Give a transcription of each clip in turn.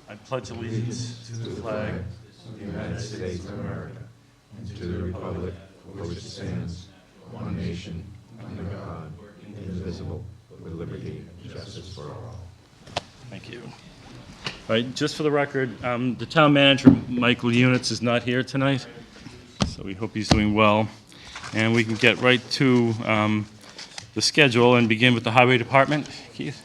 I pledge allegiance to the flag of the United States of America and to the republic for which it stands, one nation, under God, indivisible, with liberty and justice for all. Thank you. All right, just for the record, the town manager, Michael Units, is not here tonight, so we hope he's doing well. And we can get right to the schedule and begin with the highway department. Keith?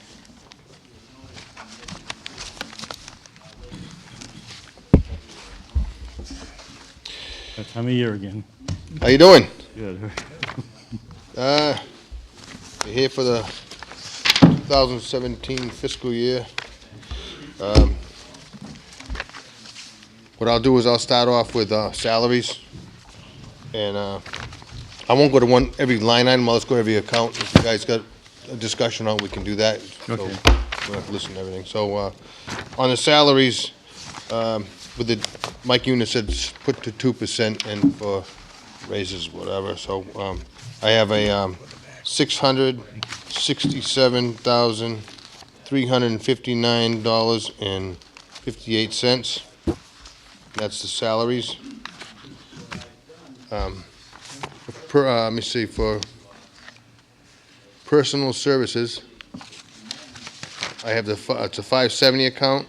That time of year again. How you doing? Good. We're here for the 2017 fiscal year. What I'll do is I'll start off with salaries, and I won't go to every line item. I'll just go to every account. If you guys got a discussion on it, we can do that. So Okay. we don't have to listen to everything. So on the salaries, with the Mike Eunice said put to 2% and for raises, whatever. So I have a $667,359.58. That's the salaries. Let me see, for personal services, I have it's a 570 account.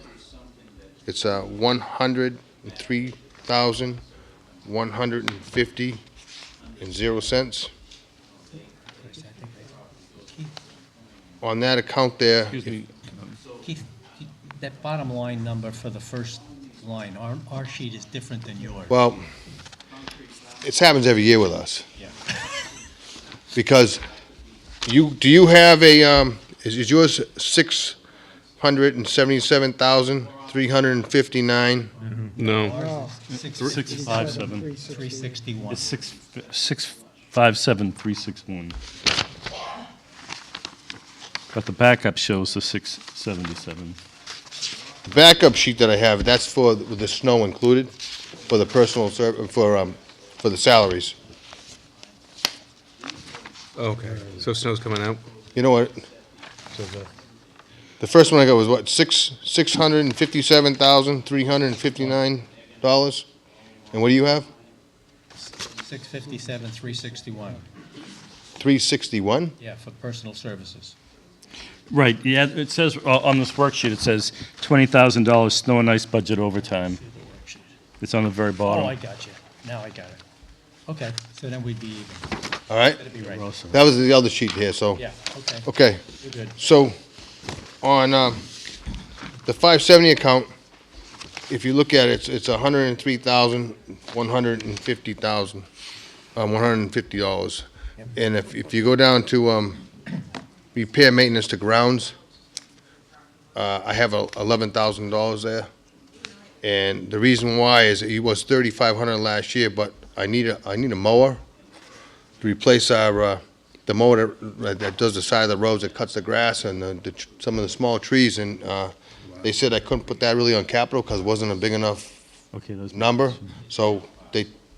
It's a $103,150.00. On that account there, Excuse me. Keith, that bottom line number for the first line, our sheet is different than yours. well, it happens every year with us. Yeah. Because do you have a, is yours 677,359? No. Ours is 657. 361. It's 657,361. But the backup shows the 677. The backup sheet that I have, that's for, with the snow included, for the personal for the salaries. Okay, so snow's coming out? You know what? The first one I got was what, $657,359? And what do you have? 657, 361, 361? yeah, for personal services. Right, yeah, it says, on this worksheet, it says $20,000 snow and ice budget overtime. It's on the very Oh, I bottom. got you. Now I got it. Okay, so then we'd be even. All right? That'd be right. That was the other sheet here, so. Yeah, okay, Okay, you're good. so on the 570 account, if you look at it, it's $103,150. Yep. And if you go down to repair maintenance to grounds, I have $11,000 there. And the reason why is it was $3,500 last year, but I need a mower to replace our the mower that does the side of the roads that cuts the grass and some of the small trees. And they said I couldn't put that really on capital because it wasn't a big enough Okay, those. number. So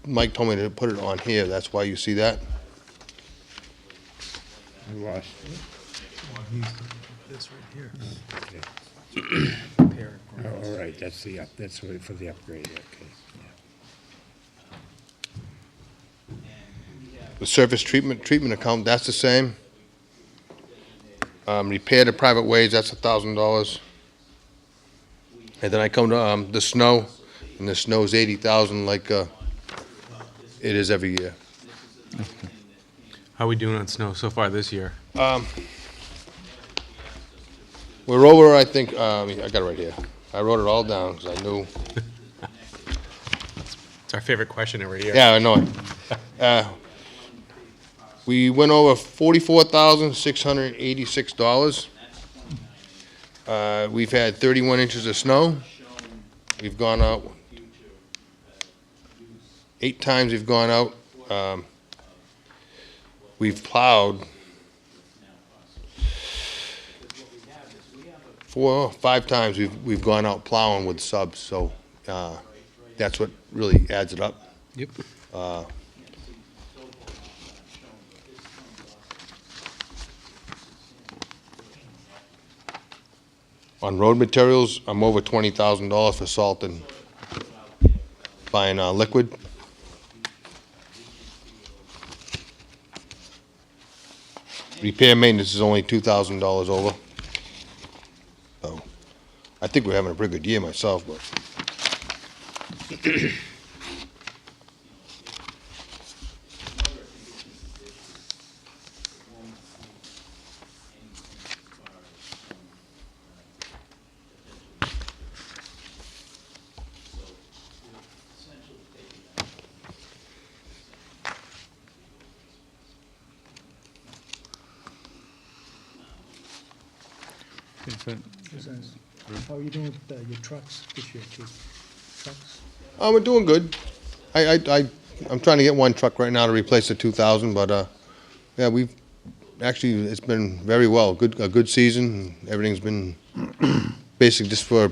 Mike told me to put it on here. That's why you see that. I lost it. Repair it. Oh, all right, that's for the upgrade, okay. The surface treatment account, that's the same. Repair to private ways, that's $1,000. And then I come to the snow, and the snow's 80,000 like it is every year. How are we doing on snow so far this year? We're over, I think, I got it right here. I wrote it all down because I knew. It's our favorite question every year. Yeah, I know it. We went over $44,686. We've had 31 inches of snow. We've gone out 8 times. We've gone out. We've plowed 4 or 5 times. We've gone out plowing with subs. So that's what really adds it up. Yep. On road materials, I'm over $20,000 for salt and buying liquid. Repair maintenance is only $2,000 over. So, I think we're having a pretty good year myself, but. How are you doing with your trucks this year, Chief? Trucks? We're doing good. I'm trying to get one truck right now to replace the 2000, but, yeah, actually, it's been very well. A good season. Everything's been basically just for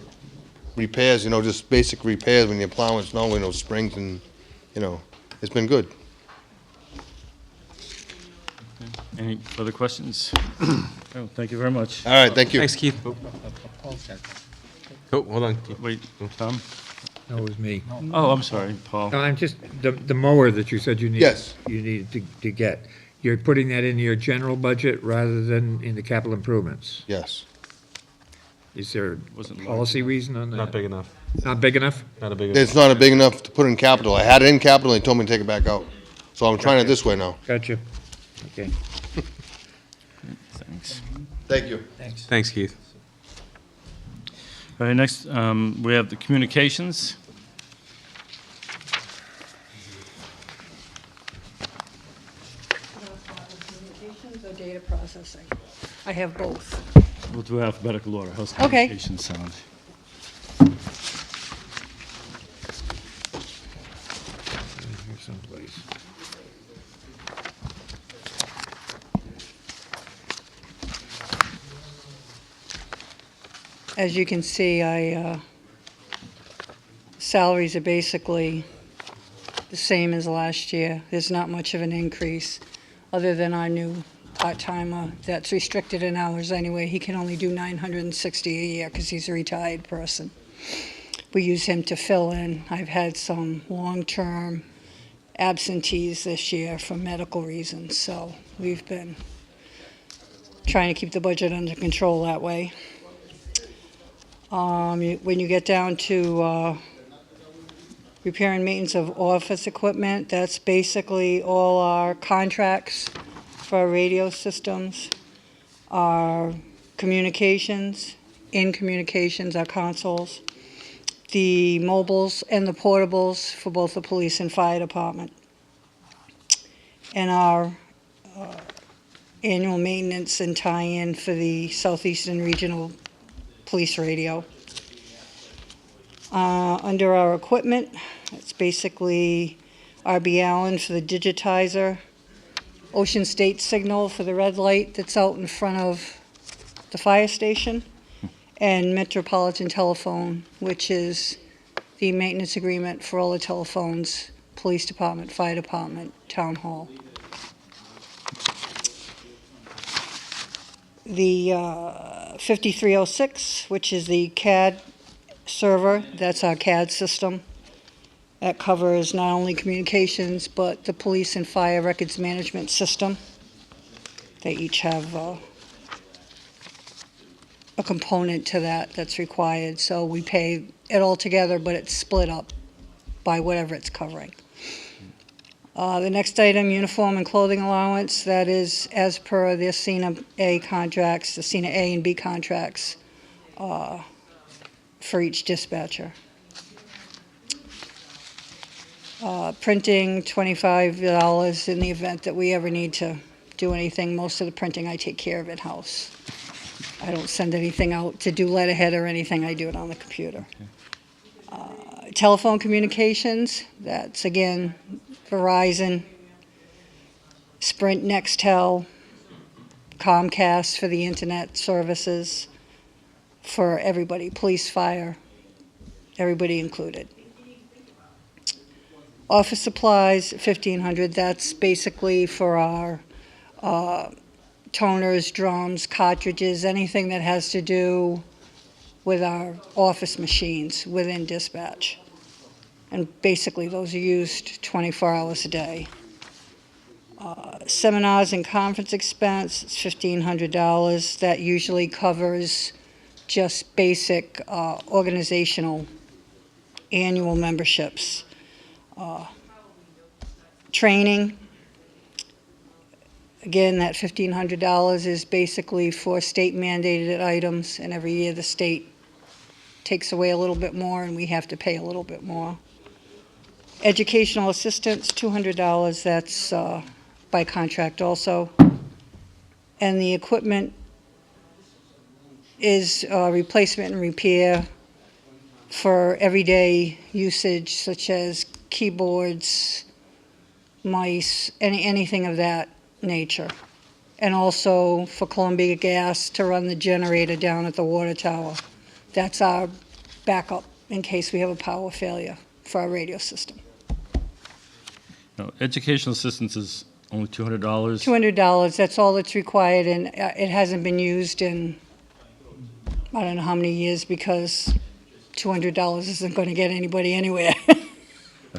repairs, just basic repairs when you're plowing snow, springs and, it's been good. Any further questions? Oh, thank you very much. All right, thank you. Thanks, Keith. Paul's got- Oh, hold on. Keith. Wait, Tom? That was me. Oh, I'm sorry, Paul. No, I'm just, the mower that you said you needed. Yes. You needed to get, you're putting that into your general budget rather than in the capital improvements. Yes. Is there a Wasn't large policy reason on that? Not big enough. Not big enough? Not a big enough. It's not big enough to put in capital. I had it in capital, they told me to take it back out. So I'm trying it this way now. Gotcha. Okay. Thanks. Thank you. Thanks. Thanks, Keith. All right, next, we have the communications. Communications or data processing? I have both. We'll do alphabetical order. How's Okay. communications sound? Here someplace. As you can see, salaries are basically the same as last year. There's not much of an increase, other than our new part-timer that's restricted in hours anyway. He can only do 960 a year because he's a retired person. We use him to fill in. I've had some long-term absentees this year for medical reasons, so we've been trying to keep the budget under control that way. When you get down to repair and maintenance of office equipment, that's basically all our contracts for our radio systems, our communications, our consoles, the mobiles and the portables for both the police and fire department, and our annual maintenance and tie-in for the Southeastern Regional Police Radio. Under our equipment, it's basically RB Allen for the digitizer, Ocean State Signal for the red light that's out in front of the fire station, and Metropolitan Telephone, which is the maintenance agreement for all the telephones, police department, fire department, town hall. The 5306, which is the CAD server, that's our CAD system. That covers not only communications, but the police and fire records management system. They each have a component to that that's required, so we pay it all together, but it's split up by whatever it's covering. The next item, uniform and clothing allowance, that is as per the CENA A contracts, the CENA A and B contracts for each dispatcher. Printing, $25 in the event that we ever need to do anything. Most of the printing I take care of in-house. I don't send anything out to do letterhead or anything, I do it on the computer. Telephone communications, that's again Verizon, Sprint, Nextel, Comcast for the internet services for everybody, police, fire, everybody included. Office supplies, $1,500, that's basically for our toners, drums, cartridges, anything that has to do with our office machines within dispatch. And basically, those are used 24 hours a day. Seminars and conference expense, it's $1,500. That usually covers just basic organizational annual memberships. Training, again, that $1,500 is basically for state mandated items, and every year the state takes away a little bit more and we have to pay a little bit more. Educational assistance, $200, that's by contract also. And the equipment is replacement and repair for everyday usage, such as keyboards, mice, anything of that nature. And also for Columbia Gas to run the generator down at the water tower. That's our backup in case we have a power failure for our radio system. Now, educational assistance is only $200. $200, that's all that's required, and it hasn't been used in, I don't know how many years, because $200 isn't going to get anybody anywhere. I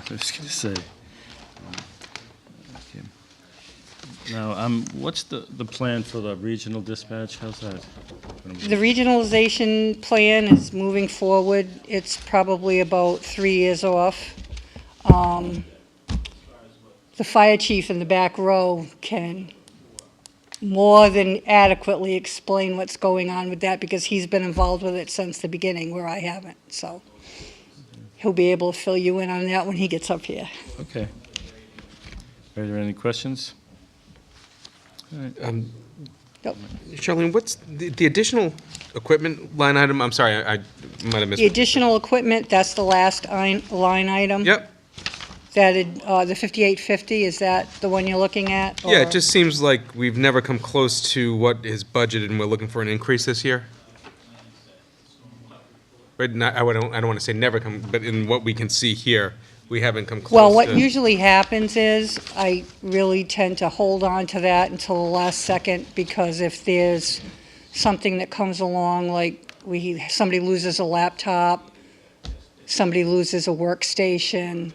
was going to say. Okay. Now, what's the plan for the regional dispatch? How's that? The regionalization plan is moving forward. It's probably about 3 years off. The fire chief in the back row can more than adequately explain what's going on with that, because he's been involved with it since the beginning, where I haven't. So he'll be able to fill you in on that when he gets up here. Okay. Are there any questions? All right. Yep. Charlene, what's the additional equipment line item? I'm sorry, I might have missed. The additional equipment, that's the last line item. Yep. The 5850, is that the one you're looking at? Yeah, or- it just seems like we've never come close to what is budgeted, and we're looking for an increase this year. Right, I don't want to say never come, but in what we can see here, we haven't come close. Well, what to- usually happens is, I really tend to hold on to that until the last second, because if there's something that comes along, like somebody loses a laptop, somebody loses a workstation,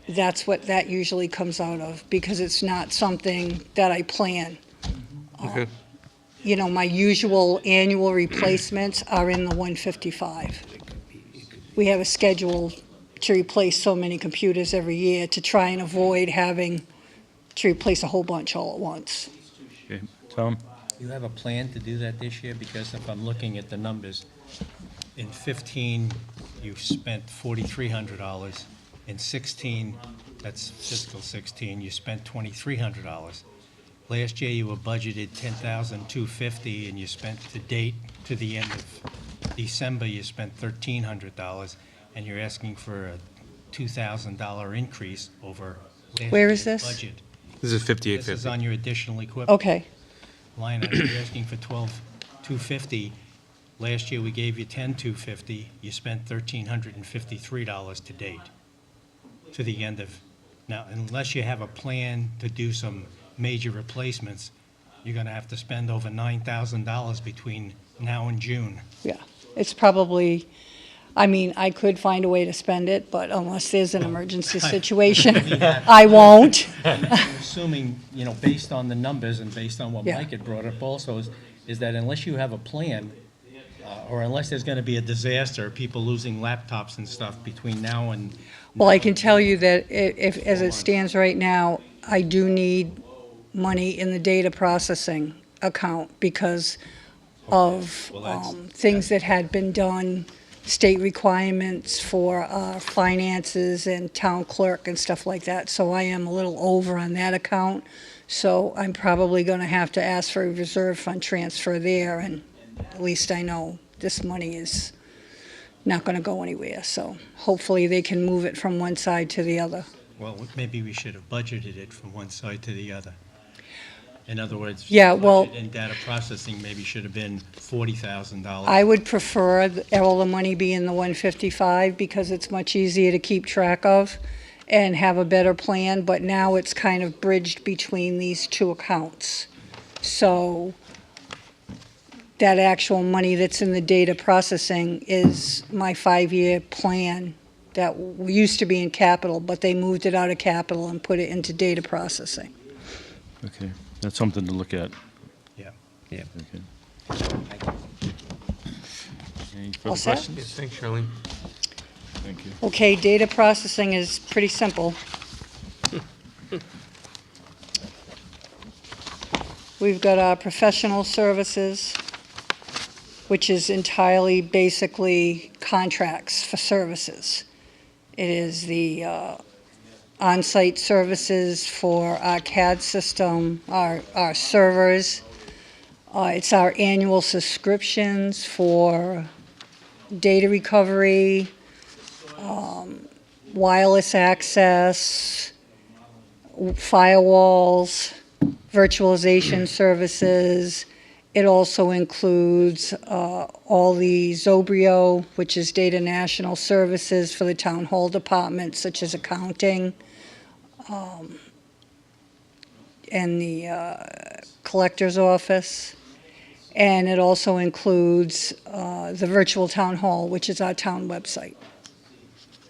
that's what that usually comes out of, because it's not something that I plan. Okay. You know, my usual annual replacements are in the 155. We have a schedule to replace so many computers every year to try and avoid having to replace a whole bunch all at once. Okay. Tom? You have a plan to do that this year? Because if I'm looking at the numbers, in 15, you spent $4,300. In 16, that's fiscal 16, you spent $2,300. Last year, you were budgeted $10,250, and you spent to date, to the end of December, you spent $1,300, and you're asking for a $2,000 increase over last Where is year's this? budget. This is This is 5850. on your additional equipment Okay, line item. You're asking for $12,250. Last year, we gave you $10,250. You spent $1,353 to date, to the end of, now, unless you have a plan to do some major replacements, you're gonna have to spend over $9,000 between now and June. yeah. It's probably, I mean, I could find a way to spend it, but unless there's an emergency situation, I won't. I'm assuming, you know, based on the numbers and based on what Yeah. Mike had brought up also, is that unless you have a plan, or unless there's gonna be a disaster, people losing laptops and stuff between now and. Well, I can tell you that if, as it stands right now, I do need money in the data processing account because of Well, that's- things that had been done, state requirements for finances and town clerk and stuff like that. So I am a little over on that account. So I'm probably going to have to ask for a reserve fund transfer there, and at least I know this money is not going to go anywhere. So hopefully they can move it from one side to the other. Well, maybe we should have budgeted it from one side to the other. In other words. Yeah, well- budget and data processing maybe should have been $40,000. I would prefer all the money be in the 155 because it's much easier to keep track of and have a better plan, but now it's kind of bridged between these two accounts. So that actual money that's in the data processing is my 5-year plan that used to be in capital, but they moved it out of capital and put it into data processing. Okay, that's something to look at. Yeah, yeah. Okay. Any All further set? questions? Yes, thanks, Charlene. Thank you. Okay, data processing is pretty simple. We've got our professional services, which is entirely basically contracts for services. It is the on-site services for our CAD system, our servers. It's our annual subscriptions for data recovery, wireless access, firewalls, virtualization services. It also includes all the Zobrio, which is Data National Services for the town hall department, such as accounting, and the collector's office. And it also includes the virtual town hall, which is our town website.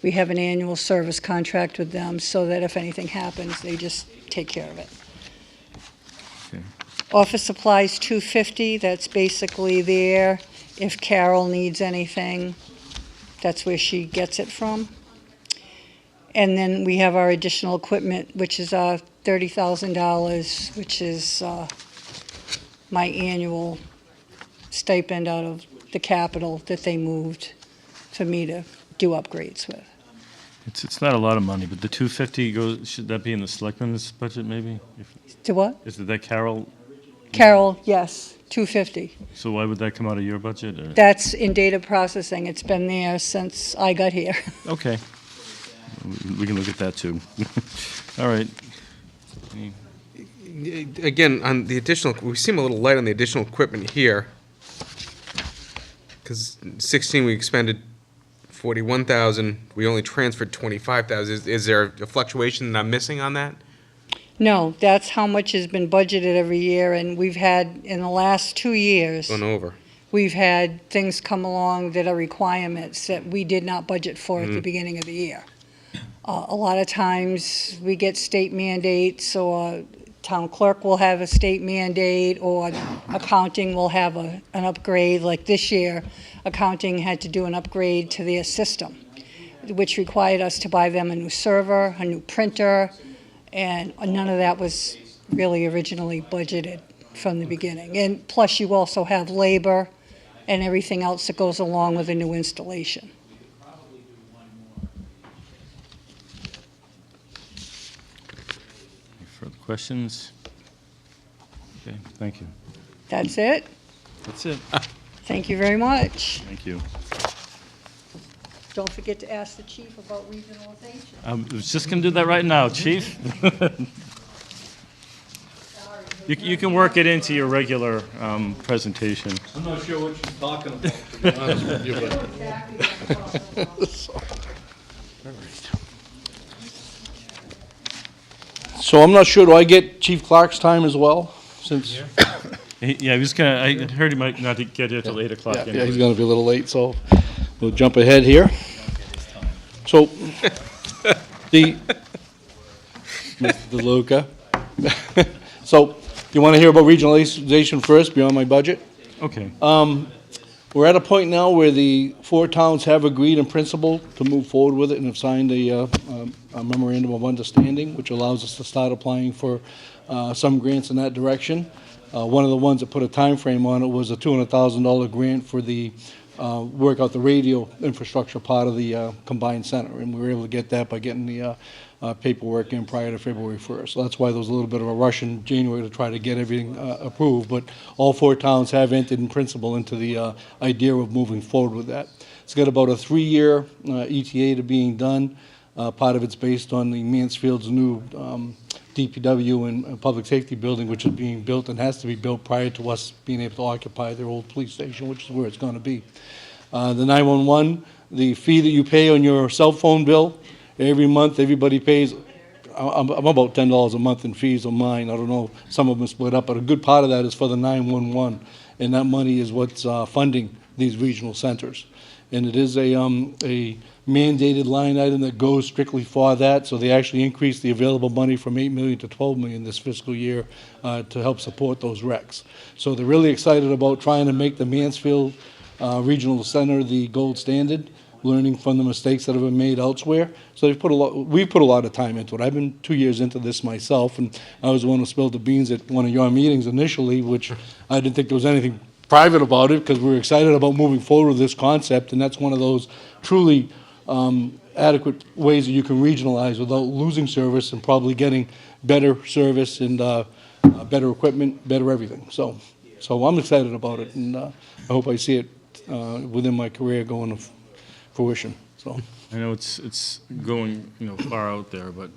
We have an annual service contract with them so that if anything happens, they just take care of it. Okay. Office supplies, $250, that's basically there. If Carol needs anything, that's where she gets it from. And then we have our additional equipment, which is $30,000, which is my annual stipend out of the capital that they moved for me to do upgrades with. It's not a lot of money, but the 250 goes, should that be in the selectmen's budget maybe? To what? Is it that Carol, Carol, yes, $250. so why would that come out of your budget? Or? That's in data processing. It's been there since I got here. Okay. We can look at that too. All right. Again, on the additional, we seem a little light on the additional equipment here. Because 16, we expended 41,000, we only transferred 25,000. Is there a fluctuation that I'm missing on that? No, that's how much has been budgeted every year, and we've had, in the last 2 years, Going over. we've had things come along that are requirements that we did not budget for at the beginning of the year. A lot of times, we get state mandates, or town clerk will have a state mandate, or accounting will have an upgrade. Like this year, accounting had to do an upgrade to their system, which required us to buy them a new server, a new printer, and none of that was really originally budgeted from the beginning. And plus, you also have labor and everything else that goes along with a new installation. Any further questions? Okay, thank you. That's it. That's it. Thank you very much. Thank you. Don't forget to ask the chief about regionalization. I was just going to do that right now, Chief. You can work it into your regular presentation. I'm not sure what you're talking about, to be honest with you, but. So I'm not sure, do I get Chief Clark's time as well, since? Yeah, I was going to, I heard he might not get here till 8 o'clock Yeah, anyway. he's gonna be a little late, so we'll jump ahead here. So, the Luca. So, you wanna hear about regionalization first, beyond my budget? Okay. We're at a point now where the 4 towns have agreed in principle to move forward with it and have signed a memorandum of understanding, which allows us to start applying for some grants in that direction. One of the ones that put a time frame on it was a $200,000 grant for the work out the radio infrastructure part of the combined center, and we were able to get that by getting the paperwork in prior to February 1st. So that's why there was a little bit of a rush in January to try to get everything approved, but all 4 towns have entered in principle into the idea of moving forward with that. It's got about a 3-year ETA to being done. Part of it's based on the Mansfield's new DPW and public safety building, which is being built and has to be built prior to us being able to occupy their old police station, which is where it's going to be. The 911, the fee that you pay on your cell phone bill, every month everybody pays I'm about $10 a month in fees on mine. I don't know, some of them split up, but a good part of that is for the 911. And that money is what's funding these regional centers. And it is a mandated line item that goes strictly for that, so they actually increased the available money from $8 million to $12 million this fiscal year to help support those recs. So they're really excited about trying to make the Mansfield Regional Center the gold standard, learning from the mistakes that have been made elsewhere. So we've put a lot of time into it. I've been 2 years into this myself, and I was the one who spilled the beans at one of your meetings initially, which I didn't think there was anything private about it, because we were excited about moving forward with this concept, and that's one of those truly adequate ways that you can regionalize without losing service and probably getting better service and better equipment, better everything. So I'm excited about it, and I hope I see it within my career going to fruition. So I know it's going, far out there, but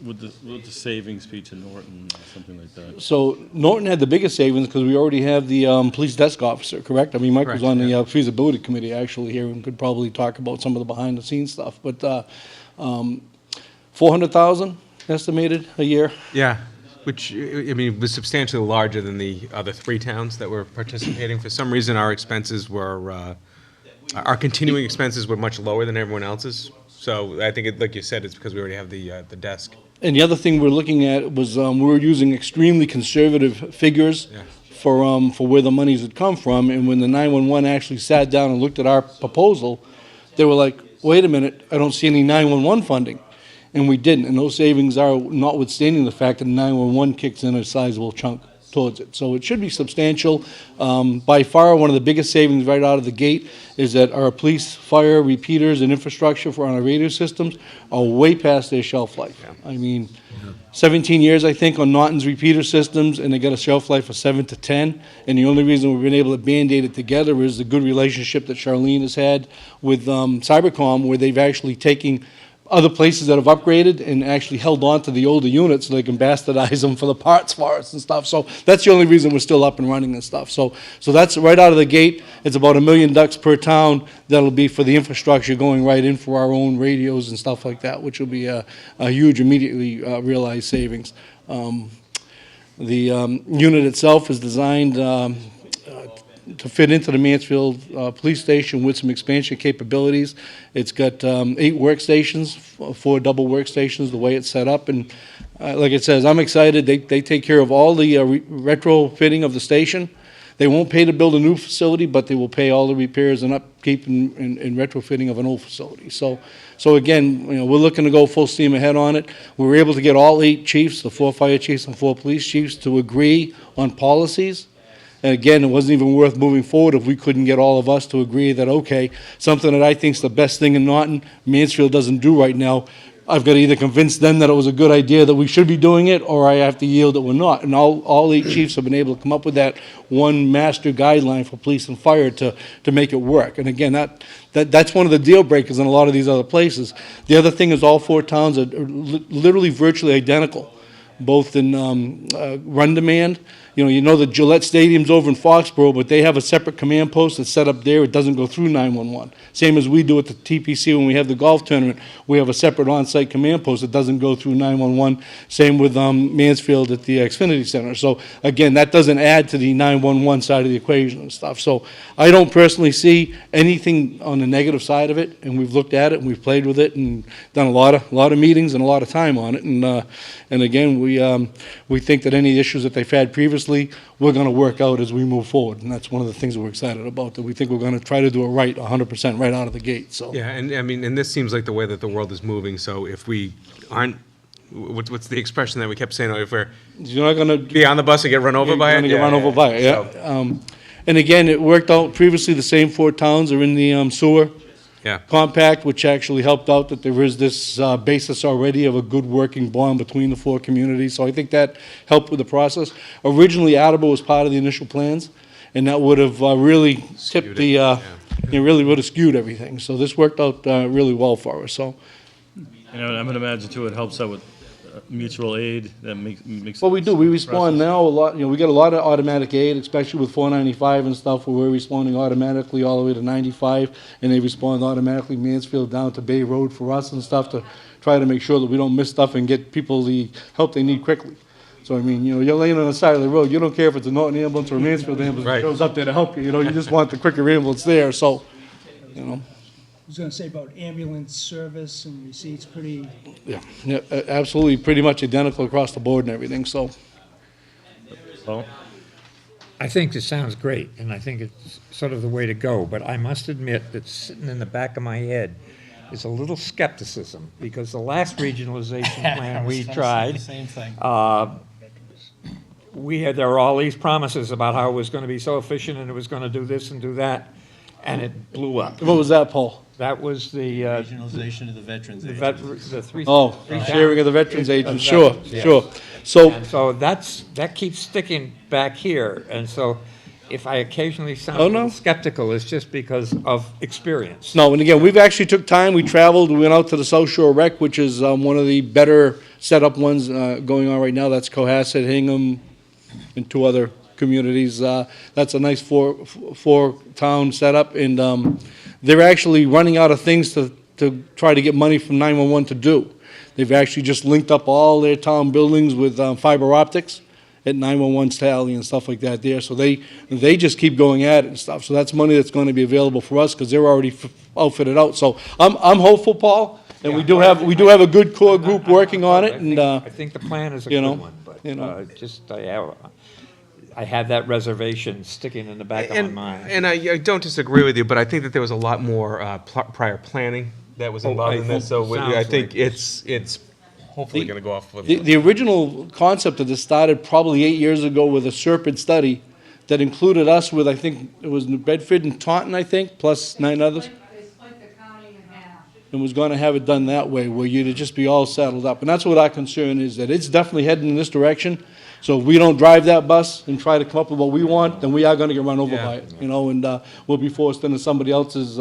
would the savings be to Norton or something like that? So Norton had the biggest savings because we already have the police desk officer, correct? I mean, Mike was Correct, on the feasibility committee actually here and could probably talk about some of the behind-the-scenes stuff. But 400,000 estimated a year. Yeah, which, I mean, was substantially larger than the other 3 towns that were participating. For some reason, our expenses were, our continuing expenses were much lower than everyone else's. So I think, like you said, it's because we already have the desk. And the other thing we're looking at was we were using extremely conservative figures Yeah. for where the monies had come from. And when the 911 actually sat down and looked at our proposal, they were like, wait a minute, I don't see any 911 funding. And we didn't. And those savings are notwithstanding the fact that 911 kicks in a sizable chunk towards it. So it should be substantial. By far, one of the biggest savings right out of the gate is that our police, fire, repeaters, and infrastructure for our radio systems are way past their shelf life. I mean, 17 years, I think, on Norton's repeater systems, and they got a shelf life of 7 to 10. And the only reason we've been able to Band-Aid it together is the good relationship that Charlene has had with Cybercom, where they've actually taken other places that have upgraded and actually held on to the older units so they can bastardize them for the parts for us and stuff. So that's the only reason we're still up and running and stuff. So that's right out of the gate. It's about $1 million per town. That'll be for the infrastructure going right in for our own radios and stuff like that, which will be a huge immediately realized savings. The unit itself is designed to fit into the Mansfield Police Station with some expansion capabilities. It's got 8 workstations, 4 double workstations, the way it's set up. And like it says, I'm excited. They take care of all the retrofitting of the station. They won't pay to build a new facility, but they will pay all the repairs and upkeep and retrofitting of an old facility. So again, we're looking to go full steam ahead on it. We were able to get all 8 chiefs, the 4 fire chiefs and 4 police chiefs, to agree on policies. And again, it wasn't even worth moving forward if we couldn't get all of us to agree that, okay, something that I think is the best thing in Norton, Mansfield doesn't do right now, I've got to either convince them that it was a good idea that we should be doing it, or I have to yield that we're not. And all 8 chiefs have been able to come up with that one master guideline for police and fire to make it work. And again, that's one of the deal breakers in a lot of these other places. The other thing is all 4 towns are literally virtually identical, both in run demand. You know the Gillette Stadium's over in Foxborough, but they have a separate command post that's set up there. It doesn't go through 911. Same as we do at the TPC when we have the golf tournament. We have a separate on-site command post that doesn't go through 911. Same with Mansfield at the Xfinity Center. So again, that doesn't add to the 911 side of the equation and stuff. So I don't personally see anything on the negative side of it, and we've looked at it and we've played with it and done a lot of meetings and a lot of time on it. And again, we think that any issues that they've had previously, we're going to work out as we move forward, and that's one of the things that we're excited about, that we think we're going to try to do it right 100% right out of the gate. So Yeah, and I mean, and this seems like the way that the world is moving. So if we aren't, what's the expression that we kept saying? If we're you're not going to be on the bus and get run over by it, get run over by it. Yeah. So, And again, it worked out previously. The same 4 towns are in the sewer yeah. compact, which actually helped out that there is this basis already of a good working bond between the 4 communities. So I think that helped with the process. Originally, Attleboro was part of the initial plans, and that would have really tipped the, it really would have skewed everything. So this worked out really well for us. So I'm going to imagine too, it helps out with mutual aid that makes? Well, we do. We respond now a lot, we get a lot of automatic aid, especially with 495 and stuff, where we're responding automatically all the way to 95, and they respond automatically Mansfield down to Bay Road for us and stuff to try to make sure that we don't miss stuff and get people the help they need quickly. So, I mean, you're laying on the side of the road, you don't care if it's a Norton ambulance or a Mansfield ambulance that Right. shows up there to help you, you just want the quicker ambulance there, so, I was gonna say about ambulance service and receipts, pretty, yeah, absolutely, pretty much identical across the board and everything, so. Paul? I think this sounds great, and I think it's sort of the way to go, but I must admit that sitting in the back of my head is a little skepticism, because the last regionalization plan we tried, Same thing. there were all these promises about how it was going to be so efficient and it was going to do this and do that, and it blew up. What was that, Paul? That was the Regionalization of the veterans the agency. the three. Oh, three sharing of the towns. veterans agents, Of sure, veterans, yes. sure. So, And so that keeps sticking back here, and so if I occasionally sound Oh, a little no. skeptical, it's just because of experience. no, and again, we've actually took time, we traveled, we went out to the South Shore Rec, which is one of the better set-up ones going on right now. That's Cohasset, Hingham, and 2 other communities. That's a nice four-town setup, and they're actually running out of things to try to get money from 911 to do. They've actually just linked up all their town buildings with fiber optics at 911's tally and stuff like that there. So they just keep going at it and stuff. So that's money that's going to be available for us because they're already outfitted out. So I'm hopeful, Paul, and we do have a good core group working on it. And I think the plan is a you good know, one, but you know. I had that reservation sticking in the back of my mind. And I don't disagree with you, but I think that there was a lot more prior planning that was involved I in this, think- so sounds I think like- it's hopefully going to go off with. The original concept of this started probably 8 years ago with a Serpent study that included us with, I think, it was New Bedford and Taunton, I think, plus 9 others. They split the county in half. And was gonna have it done that way, where you'd just be all saddled up. And that's what our concern is, that it's definitely heading in this direction. So if we don't drive that bus and try to come up with what we want, then we are gonna get run over Yeah. by it, and we'll be forced into somebody else's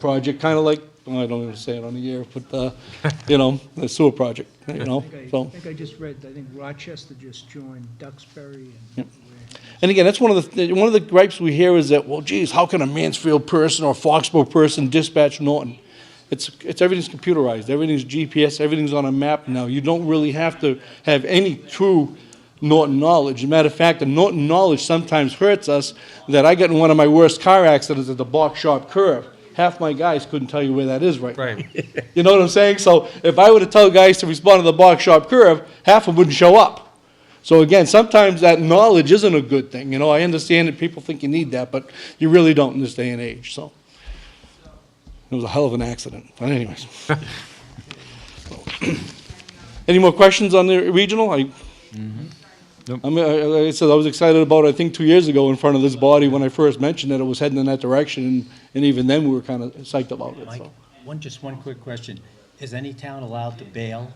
project, kinda like, I don't even say it on the air, but, the sewer project, I so. think I just read, I think Rochester just joined Duxbury and. And again, that's one of the gripes we hear is that, well, geez, how can a Mansfield person or a Foxborough person dispatch Norton? It's everything's computerized, everything's GPS, everything's on a map now. You don't really have to have any true Norton knowledge. As a matter of fact, the Norton knowledge sometimes hurts us, that I got in one of my worst car accidents at the Box Shop curve. Half my guys couldn't tell you where that is right now. Right. You know what I'm saying? So if I were to tell guys to respond to the Box Shop curve, half of them wouldn't show up. So again, sometimes that knowledge isn't a good thing. I understand that people think you need that, but you really don't in this day and age, so. It was a hell of an accident, but anyways. Any more questions on the regional? I mean, like I said, I was excited about it, I think 2 years ago in front of this body when I first mentioned that it was heading in that direction, and even then we were kind of psyched about it, Mike, so. just one quick question. Is any town allowed to bail?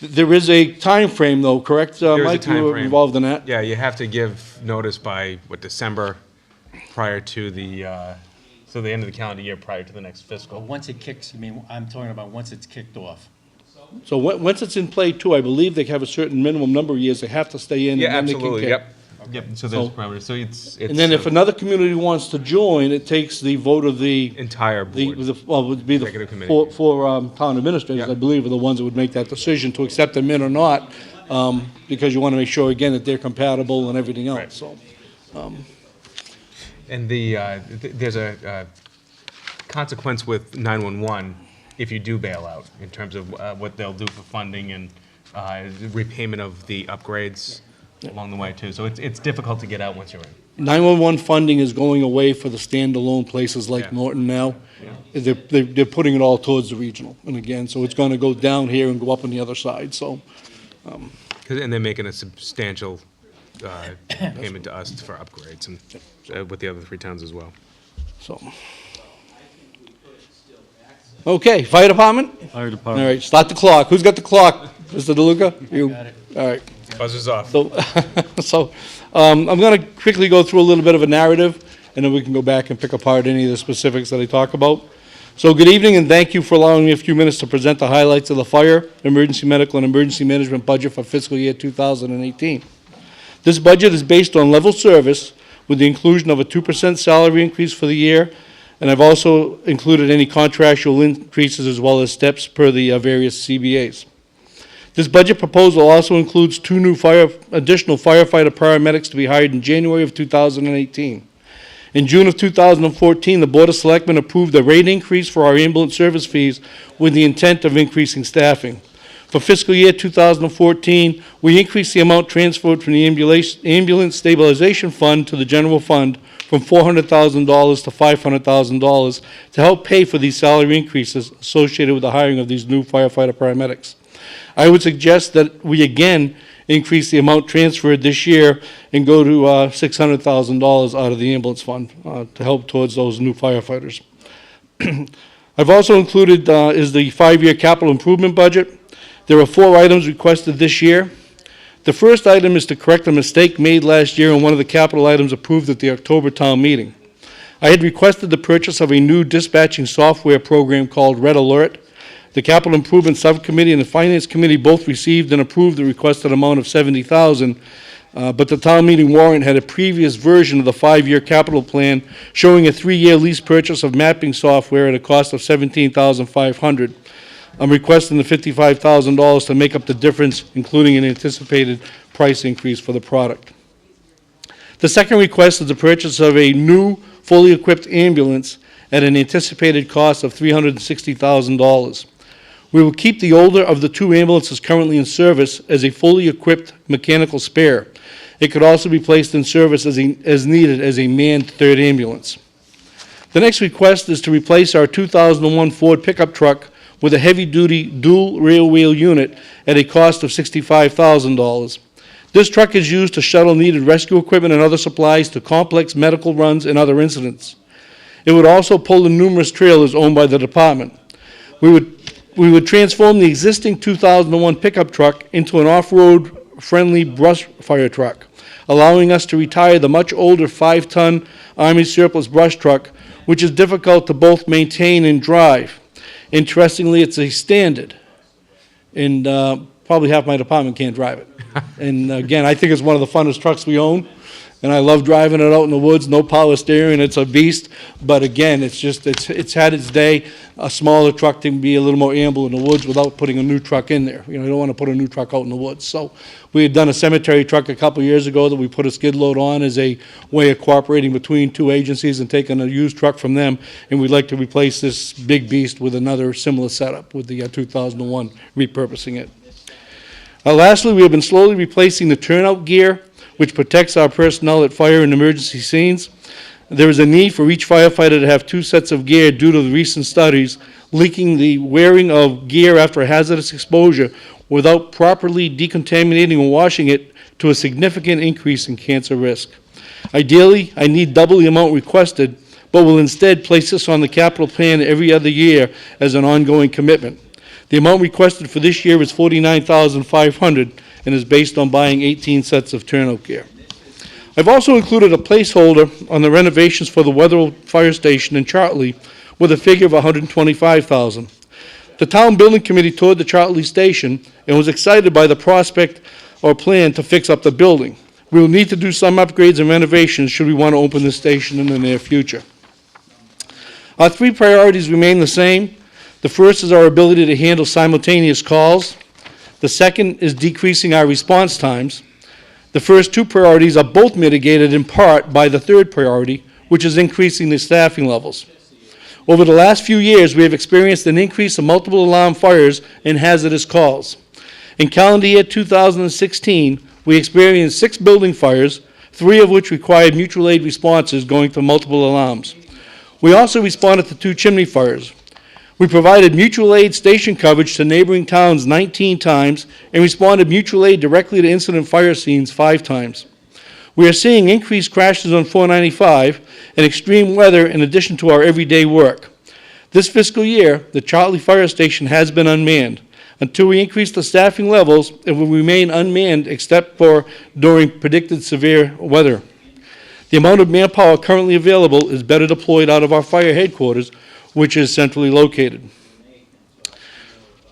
There is a time frame, though, correct, There is a Mike? You were timeframe. involved in that? Yeah, you have to give notice by, December, prior to the end of the calendar year, prior to the next But fiscal. once it kicks, I'm talking about once it's kicked off. So once it's in play, too, I believe they have a certain minimum number of years they have to stay in. Yeah, and then they can absolutely, kick. yep. Yep, so there's So- parameters, so it's. And then if another community wants to join, it takes the vote of the, Entire board. well, it would be Executive the committee. four town administrators, Yeah. I believe, are the ones that would make that decision to accept them in or not, because you want to make sure, again, that they're compatible and everything Right. else, so. And there's a consequence with 911 if you do bail out, in terms of what they'll do for funding and repayment of the upgrades along the way, too. So it's difficult to get out once you're in. 911 funding is going away for the standalone places like Yeah. Norton now. They're putting it all towards the regional, and again, so it's going to go down here and go up on the other side, so. And they're making a substantial payment to us for upgrades, and with the other 3 towns as well. So. Okay, fire department? Fire All department. right, start the clock. Who's got the clock? Mr. DeLuca? You? Got it. All right. Buzzer's off. So I'm going to quickly go through a little bit of a narrative, and then we can go back and pick apart any of the specifics that I talk about. So good evening, and thank you for allowing me a few minutes to present the highlights of the fire, emergency medical, and emergency management budget for fiscal year 2018. This budget is based on level service with the inclusion of a 2% salary increase for the year, and I've also included any contractual increases as well as steps per the various CBAs. This budget proposal also includes 2 new additional firefighter paramedics to be hired in January of 2018. In June of 2014, the Board of Selectmen approved a rate increase for our ambulance service fees with the intent of increasing staffing. For fiscal year 2014, we increased the amount transferred from the Ambulance Stabilization Fund to the General Fund from $400,000 to $500,000 to help pay for these salary increases associated with the hiring of these new firefighter paramedics. I would suggest that we again increase the amount transferred this year and go to $600,000 out of the ambulance fund to help towards those new firefighters. I've also included is the 5-year capital improvement budget. There are 4 items requested this year. The first item is to correct a mistake made last year on one of the capital items approved at the October town meeting. I had requested the purchase of a new dispatching software program called Red Alert. The Capital Improvement Subcommittee and the Finance Committee both received and approved the requested amount of $70,000, but the town meeting warrant had a previous version of the 5-year capital plan showing a 3-year lease purchase of mapping software at a cost of $17,500. I'm requesting the $55,000 to make up the difference, including an anticipated price increase for the product. The second request is the purchase of a new, fully equipped ambulance at an anticipated cost of $360,000. We will keep the older of the 2 ambulances currently in service as a fully equipped mechanical spare. It could also be placed in service as needed as a manned 3rd ambulance. The next request is to replace our 2001 Ford pickup truck with a heavy-duty dual rear wheel unit at a cost of $65,000. This truck is used to shuttle needed rescue equipment and other supplies to complex medical runs and other incidents. It would also pull the numerous trailers owned by the department. We would transform the existing 2001 pickup truck into an off-road friendly brush fire truck, allowing us to retire the much older 5-ton Army surplus brush truck, which is difficult to both maintain and drive. Interestingly, it's a standard, and probably half my department can't drive it. And again, I think it's one of the funnest trucks we own, and I love driving it out in the woods, no power steering, it's a beast. But again, it's had its day. A smaller truck can be a little more amble in the woods without putting a new truck in there. You know, you don't want to put a new truck out in the woods. So we had done a cemetery truck a couple years ago that we put a skid load on as a way of cooperating between 2 agencies and taking a used truck from them, and we'd like to replace this big beast with another similar setup with the 2001, repurposing it. Lastly, we have been slowly replacing the turnout gear, which protects our personnel at fire and emergency scenes. There is a need for each firefighter to have 2 sets of gear due to the recent studies linking the wearing of gear after a hazardous exposure without properly decontaminating or washing it to a significant increase in cancer risk. Ideally, I need double the amount requested, but will instead place this on the capital plan every other year as an ongoing commitment. The amount requested for this year is $49,500 and is based on buying 18 sets of turnout gear. I've also included a placeholder on the renovations for the Weatherall Fire Station in Chartley with a figure of $125,000. The Town Building Committee toured the Chartley Station and was excited by the prospect or plan to fix up the building. We will need to do some upgrades and renovations should we want to open the station in the near future. Our 3 priorities remain the same. The first is our ability to handle simultaneous calls. The second is decreasing our response times. The first 2 priorities are both mitigated in part by the third priority, which is increasing the staffing levels. Over the last few years, we have experienced an increase of multiple alarm fires and hazardous calls. In calendar year 2016, we experienced 6 building fires, 3 of which required mutual aid responses going to multiple alarms. We also responded to 2 chimney fires. We provided mutual aid station coverage to neighboring towns 19 times and responded mutual aid directly to incident fire scenes 5 times. We are seeing increased crashes on 495 and extreme weather in addition to our everyday work. This fiscal year, the Chartley Fire Station has been unmanned. Until we increase the staffing levels, it will remain unmanned except for during predicted severe weather. The amount of manpower currently available is better deployed out of our fire headquarters, which is centrally located.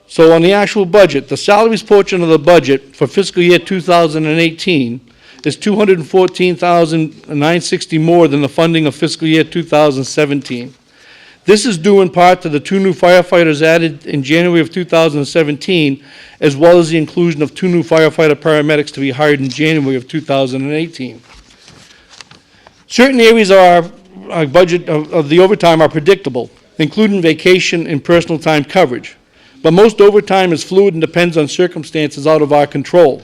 So on the actual budget, the salaries portion of the budget for fiscal year 2018 is $214,960 more than the funding of fiscal year 2017. This is due in part to the 2 new firefighters added in January of 2017, as well as the inclusion of 2 new firefighter paramedics to be hired in January of 2018. Certain areas of our budget of the overtime are predictable, including vacation and personal time coverage. But most overtime is fluid and depends on circumstances out of our control.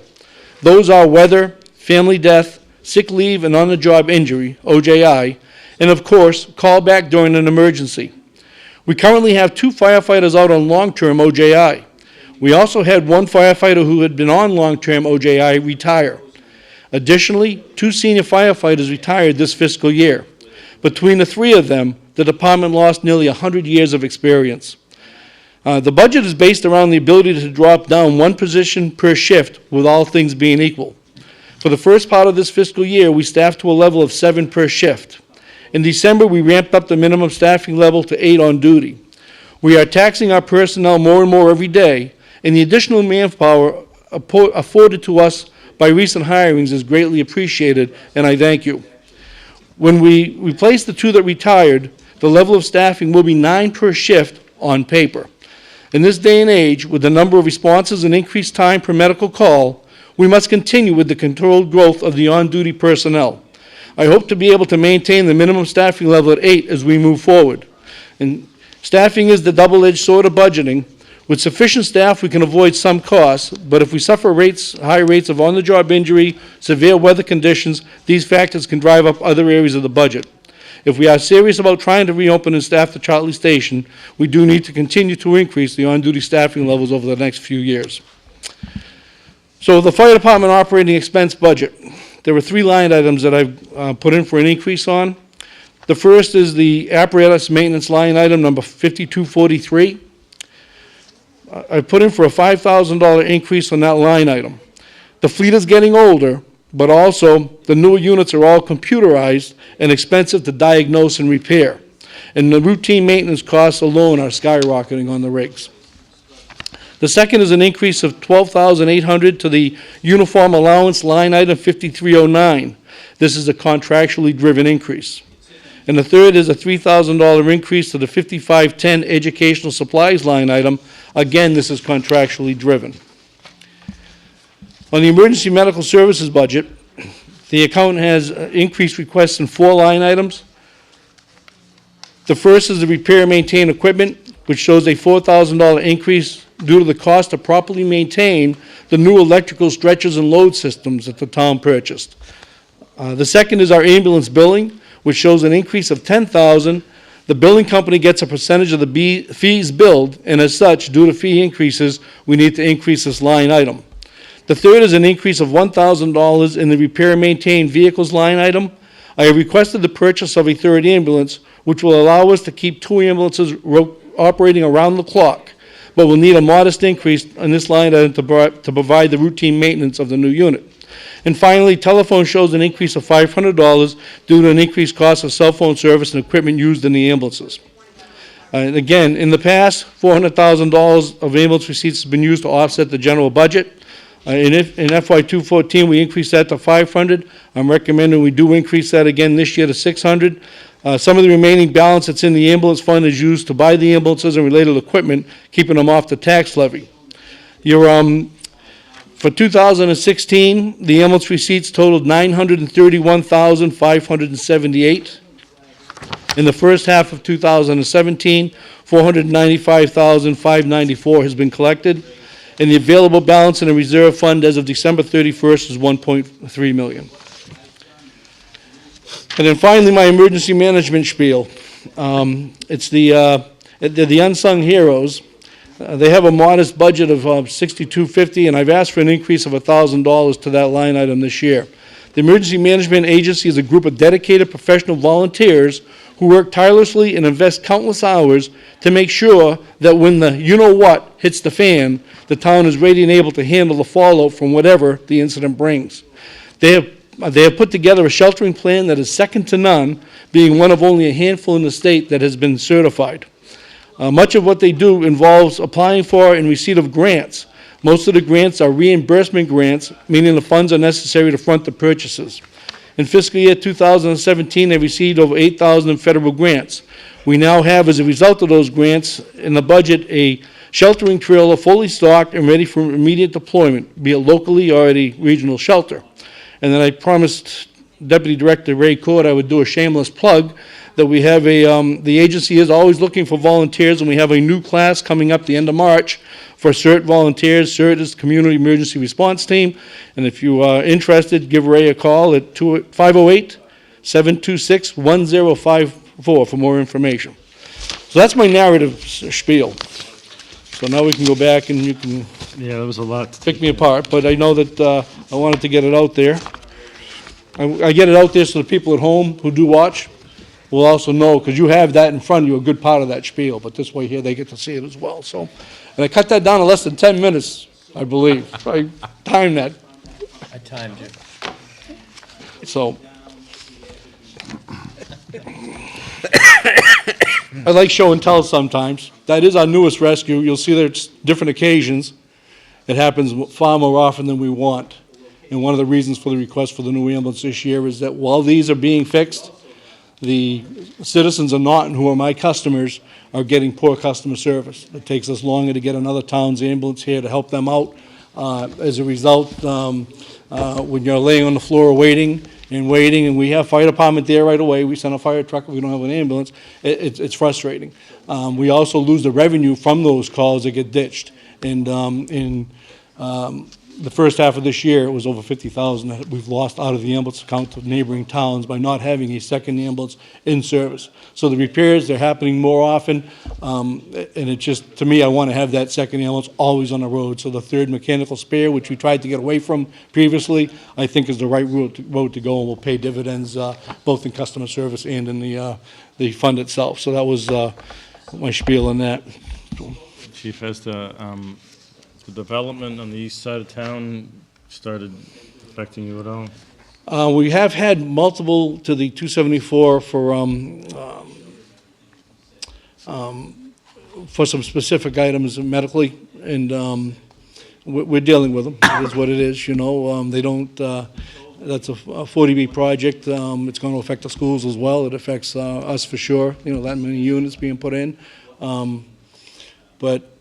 Those are weather, family death, sick leave, and on-the-job injury, OJI, and of course, callback during an emergency. We currently have 2 firefighters out on long-term OJI. We also had 1 firefighter who had been on long-term OJI retire. Additionally, 2 senior firefighters retired this fiscal year. Between the 3 of them, the department lost nearly 100 years of experience. The budget is based around the ability to drop down 1 position per shift with all things being equal. For the first part of this fiscal year, we staffed to a level of 7 per shift. In December, we ramped up the minimum staffing level to 8 on duty. We are taxing our personnel more and more every day, and the additional manpower afforded to us by recent hirings is greatly appreciated, and I thank you. When we replace the 2 that retired, the level of staffing will be 9 per shift on paper. In this day and age, with the number of responses and increased time per medical call, we must continue with the controlled growth of the on-duty personnel. I hope to be able to maintain the minimum staffing level at 8 as we move forward. And staffing is the double-edged sword of budgeting. With sufficient staff, we can avoid some costs, but if we suffer high rates of on-the-job injury, severe weather conditions, these factors can drive up other areas of the budget. If we are serious about trying to reopen and staff the Chartley Station, we do need to continue to increase the on-duty staffing levels over the next few years. So the fire department operating expense budget. There were 3 line items that I've put in for an increase on. The first is the apparatus maintenance line item number 5243. I put in for a $5,000 increase on that line item. The fleet is getting older, but also the newer units are all computerized and expensive to diagnose and repair. And the routine maintenance costs alone are skyrocketing on the rigs. The second is an increase of $12,800 to the uniform allowance line item 5309. This is a contractually driven increase. And the third is a $3,000 increase to the 5510 educational supplies line item. Again, this is contractually driven. On the emergency medical services budget, the accountant has increased requests in 4 line items. The first is the repair and maintain equipment, which shows a $4,000 increase due to the cost to properly maintain the new electrical stretchers and load systems that the town purchased. The second is our ambulance billing, which shows an increase of $10,000. The billing company gets a percentage of the fees billed, and as such, due to fee increases, we need to increase this line item. The third is an increase of $1,000 in the repair and maintain vehicles line item. I have requested the purchase of a 3rd ambulance, which will allow us to keep 2 ambulances operating around the clock, but we'll need a modest increase in this line item to provide the routine maintenance of the new unit. And finally, telephone shows an increase of $500 due to an increased cost of cell phone service and equipment used in the ambulances. And again, in the past, $400,000 of ambulance receipts has been used to offset the general budget. In FY 214, we increased that to $500. I'm recommending we do increase that again this year to $600. Some of the remaining balance that's in the ambulance fund is used to buy the ambulances and related equipment, keeping them off the tax levy. For 2016, the ambulance receipts totaled $931,578. In the first half of 2017, $495,594 has been collected, and the available balance in the reserve fund as of December 31st is $1.3 million. And then finally, my emergency management spiel. It's the unsung heroes. They have a modest budget of $6,250, and I've asked for an increase of $1,000 to that line item this year. The Emergency Management Agency is a group of dedicated professional volunteers who work tirelessly and invest countless hours to make sure that when the you-know-what hits the fan, the town is ready and able to handle the fallout from whatever the incident brings. They have put together a sheltering plan that is second to none, being one of only a handful in the state that has been certified. Much of what they do involves applying for and receipt of grants. Most of the grants are reimbursement grants, meaning the funds are necessary to front the purchases. In fiscal year 2017, they received over 8,000 in federal grants. We now have, as a result of those grants, in the budget, a sheltering trailer fully stocked and ready for immediate deployment, be it locally or at a regional shelter. And then I promised Deputy Director Ray Court I would do a shameless plug that we have the agency is always looking for volunteers, and we have a new class coming up the end of March for CERT volunteers. CERT is Community Emergency Response Team, and if you are interested, give Ray a call at 508-726-1054 for more information. So that's my narrative spiel. So now we can go back and you can Yeah, there was a lot. to pick take me in. apart, but I know that I wanted to get it out there. I get it out there so the people at home who do watch will also know, because you have that in front of you, a good part of that spiel, but this way here, they get to see it as well, so. And I cut that down to less than 10 minutes, I believe. I timed that, I timed you. so. I like show and tell sometimes. That is our newest rescue. You'll see there's different occasions. It happens far more often than we want. And one of the reasons for the request for the new ambulance this year is that while these are being fixed, the citizens of Norton, who are my customers, are getting poor customer service. It takes us longer to get another town's ambulance here to help them out. As a result, when you're laying on the floor waiting, and we have fire department there right away, we send a fire truck if we don't have an ambulance, it's frustrating. We also lose the revenue from those calls that get ditched. And in the first half of this year, it was over 50,000 that we've lost out of the ambulance account to neighboring towns by not having a second ambulance in service. So the repairs, they're happening more often, and it just, to me, I want to have that second ambulance always on the road. So the third mechanical spare, which we tried to get away from previously, I think is the right road to go, and will pay dividends both in customer service and in the fund itself. So that was my spiel on that. Chief, has the development on the east side of town started affecting you at all? We have had multiple to the 274 for some specific items medically, and we're dealing with them. It is what it is, you know. They don't, that's a 40B project. It's going to affect the schools as well. It affects us for sure, you know, that many units being put in. But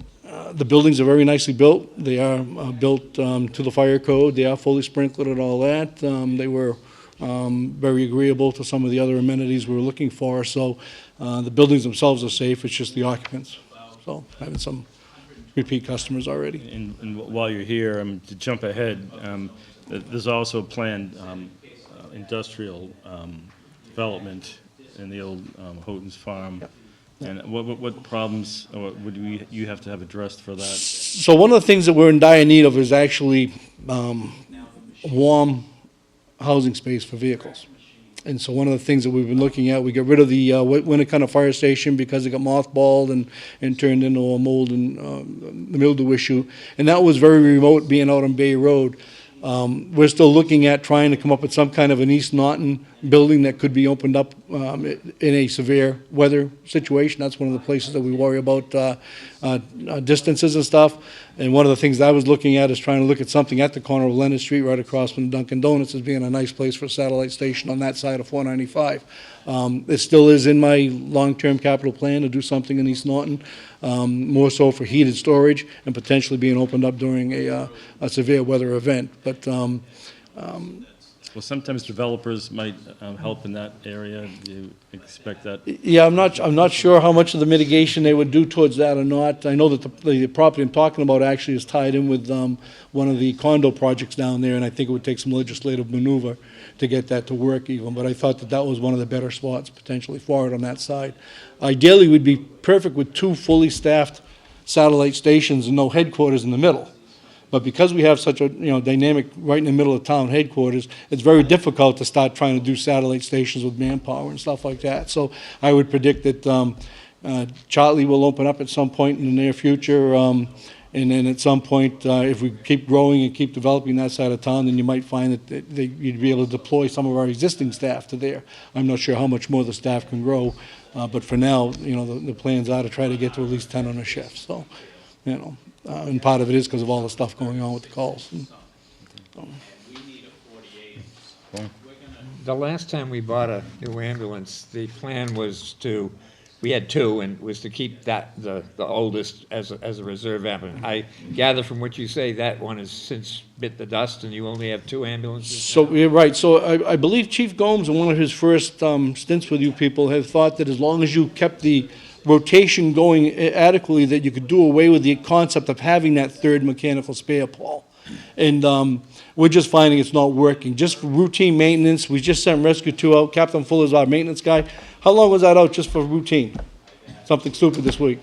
the buildings are very nicely built. They are built to the fire code. They are fully sprinkled and all that. They were very agreeable to some of the other amenities we were looking for. So the buildings themselves are safe. It's just the occupants. So having some repeat customers already. And while you're here, to jump ahead, there's also planned industrial development in the old Houghton's Farm. Yep. And what problems would you have to have addressed for that? So one of the things that we're in dire need of is actually warm housing space for vehicles. And so one of the things that we've been looking at, we got rid of the Winnicott Fire Station because it got mothballed and turned into a mold and the mildew issue. And that was very remote, being out on Bay Road. We're still looking at trying to come up with some kind of an East Norton building that could be opened up in a severe weather situation. That's one of the places that we worry about distances and stuff. And one of the things I was looking at is trying to look at something at the corner of Leonard Street, right across from Dunkin' Donuts, as being a nice place for a satellite station on that side of 495. It still is in my long-term capital plan to do something in East Norton, more so for heated storage and potentially being opened up during a severe weather event. But Well, sometimes developers might help in that area. Do you expect that? yeah, I'm not sure how much of the mitigation they would do towards that or not. I know that the property I'm talking about actually is tied in with one of the condo projects down there, and I think it would take some legislative maneuver to get that to work even. But I thought that that was one of the better spots potentially for it on that side. Ideally, we'd be perfect with 2 fully staffed satellite stations and no headquarters in the middle. But because we have such a dynamic right in the middle of town headquarters, it's very difficult to start trying to do satellite stations with manpower and stuff like that. So I would predict that Charlie will open up at some point in the near future, And then at some point, if we keep growing and keep developing that side of town, then you might find that you'd be able to deploy some of our existing staff to there. I'm not sure how much more the staff can grow, but for now, you know, the plans are to try to get to at least 10 on a shift. So, you know, and part of it is because of all the stuff going on with the calls. The last time we bought a new ambulance, the plan was to, we had two, and was to keep that, the oldest as a reserve ambulance. I gather from what you say, that one has since bit the dust, and you only have two ambulances now? So, you're right. So I believe Chief Gomes, in one of his first stints with you people, had thought that as long as you kept the rotation going adequately, that you could do away with the concept of having that third mechanical spare, Paul. And we're just finding it's not working. Just for routine maintenance, we just sent Rescue 2 out. Captain Fuller's our maintenance guy. How long was that out just for routine? Something stupid this week.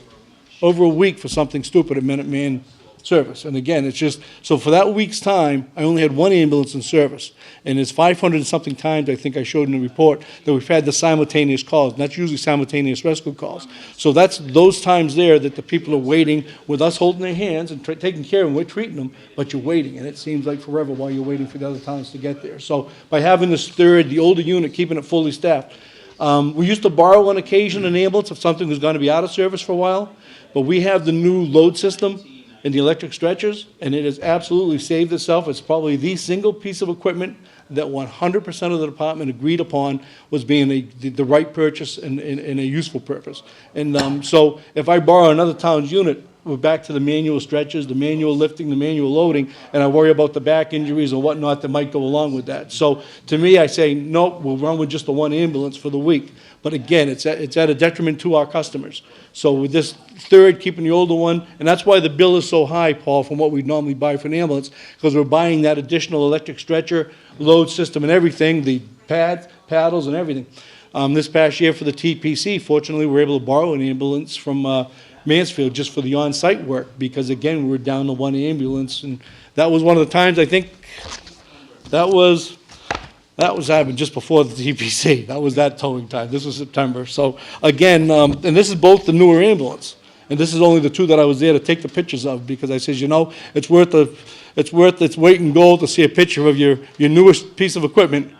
Over a week for something stupid at Minuteman service. And again, it's just, so for that week's time, I only had one ambulance in service. And it's 500 and something times, I think I showed in the report, that we've had the simultaneous calls. And that's usually simultaneous rescue calls. So that's those times there that the people are waiting with us holding their hands and taking care of them. We're treating them, but you're waiting. And it seems like forever while you're waiting for the other towns to get there. So by having this third, the older unit, keeping it fully staffed. We used to borrow on occasion an ambulance if something was going to be out of service for a while. But we have the new load system and the electric stretchers, and it has absolutely saved itself. It's probably the single piece of equipment that 100% of the department agreed upon was being the right purchase and a useful purpose. And so if I borrow another town's unit, we're back to the manual stretchers, the manual lifting, the manual loading, and I worry about the back injuries and whatnot that might go along with that. So to me, I say, nope, we'll run with just the one ambulance for the week. But again, it's at a detriment to our customers. So with this third, keeping the older one, and that's why the bill is so high, Paul, from what we normally buy for an ambulance, because we're buying that additional electric stretcher, load system and everything, the pads, paddles and everything. This past year for the TPC, fortunately, we were able to borrow an ambulance from Mansfield just for the on-site work, because again, we were down to one ambulance, and that was one of the times, I think, that was happened just before the TPC. That was that towing time. This was September. So again, and this is both the newer ambulance, and this is only the two that I was there to take the pictures of, because I says, you know, it's worth its weight in gold to see a picture of your newest piece of equipment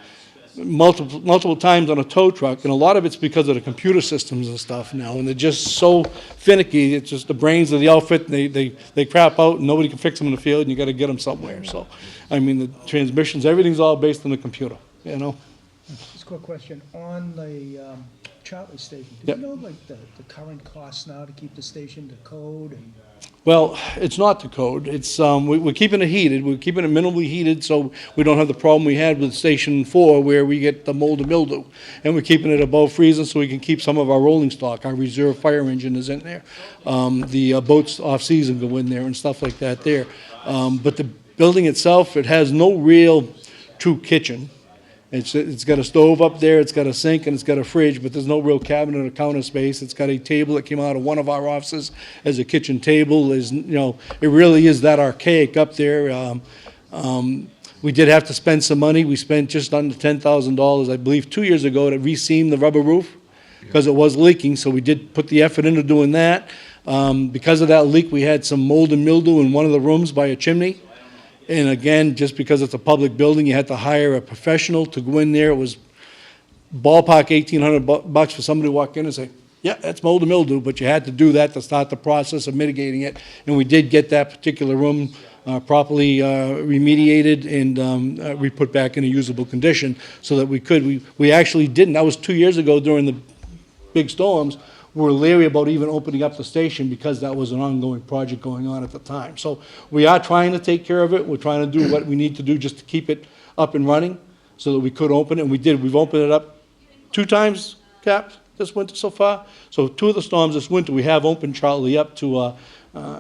multiple times on a tow truck, and a lot of it's because of the computer systems and stuff now, and they're just so finicky. It's just the brains of the outfit, and they crap out, and nobody can fix them in the field, and you got to get them somewhere. So, I mean, the transmissions, everything's all based on the computer, you know. Just a quick question, on the Charlie station, do Yep. you know like the current cost now to keep the station to code? And Well, it's not the code. It's, we're keeping it heated. We're keeping it minimally heated so we don't have the problem we had with Station 4 where we get the mold and mildew. And we're keeping it above freezing so we can keep some of our rolling stock. Our reserve fire engine is in there. The boats off-season go in there and stuff like that there. But the building itself, it has no real true kitchen. It's got a stove up there, it's got a sink, and it's got a fridge, but there's no real cabinet or counter space. It's got a table that came out of one of our offices as a kitchen table. Is, you know, it really is that archaic up there. We did have to spend some money. We spent just under $10,000, I believe, 2 years ago to reseam the rubber roof because it was leaking, so we did put the effort into doing that. Because of that leak, we had some mold and mildew in one of the rooms by a chimney. And again, just because it's a public building, you had to hire a professional to go in there. It was ballpark $1,800 for somebody to walk in and say, yeah, that's mold and mildew, but you had to do that to start the process of mitigating it. And we did get that particular room properly remediated and we put back in a usable condition so that we could. We actually didn't. That was 2 years ago during the big storms. We were leery about even opening up the station because that was an ongoing project going on at the time. So we are trying to take care of it. We're trying to do what we need to do just to keep it up and running so that we could open it, and we did. We've opened it up 2 times, Cap, this winter so far. So 2 of the storms this winter, we have opened Charlie up to,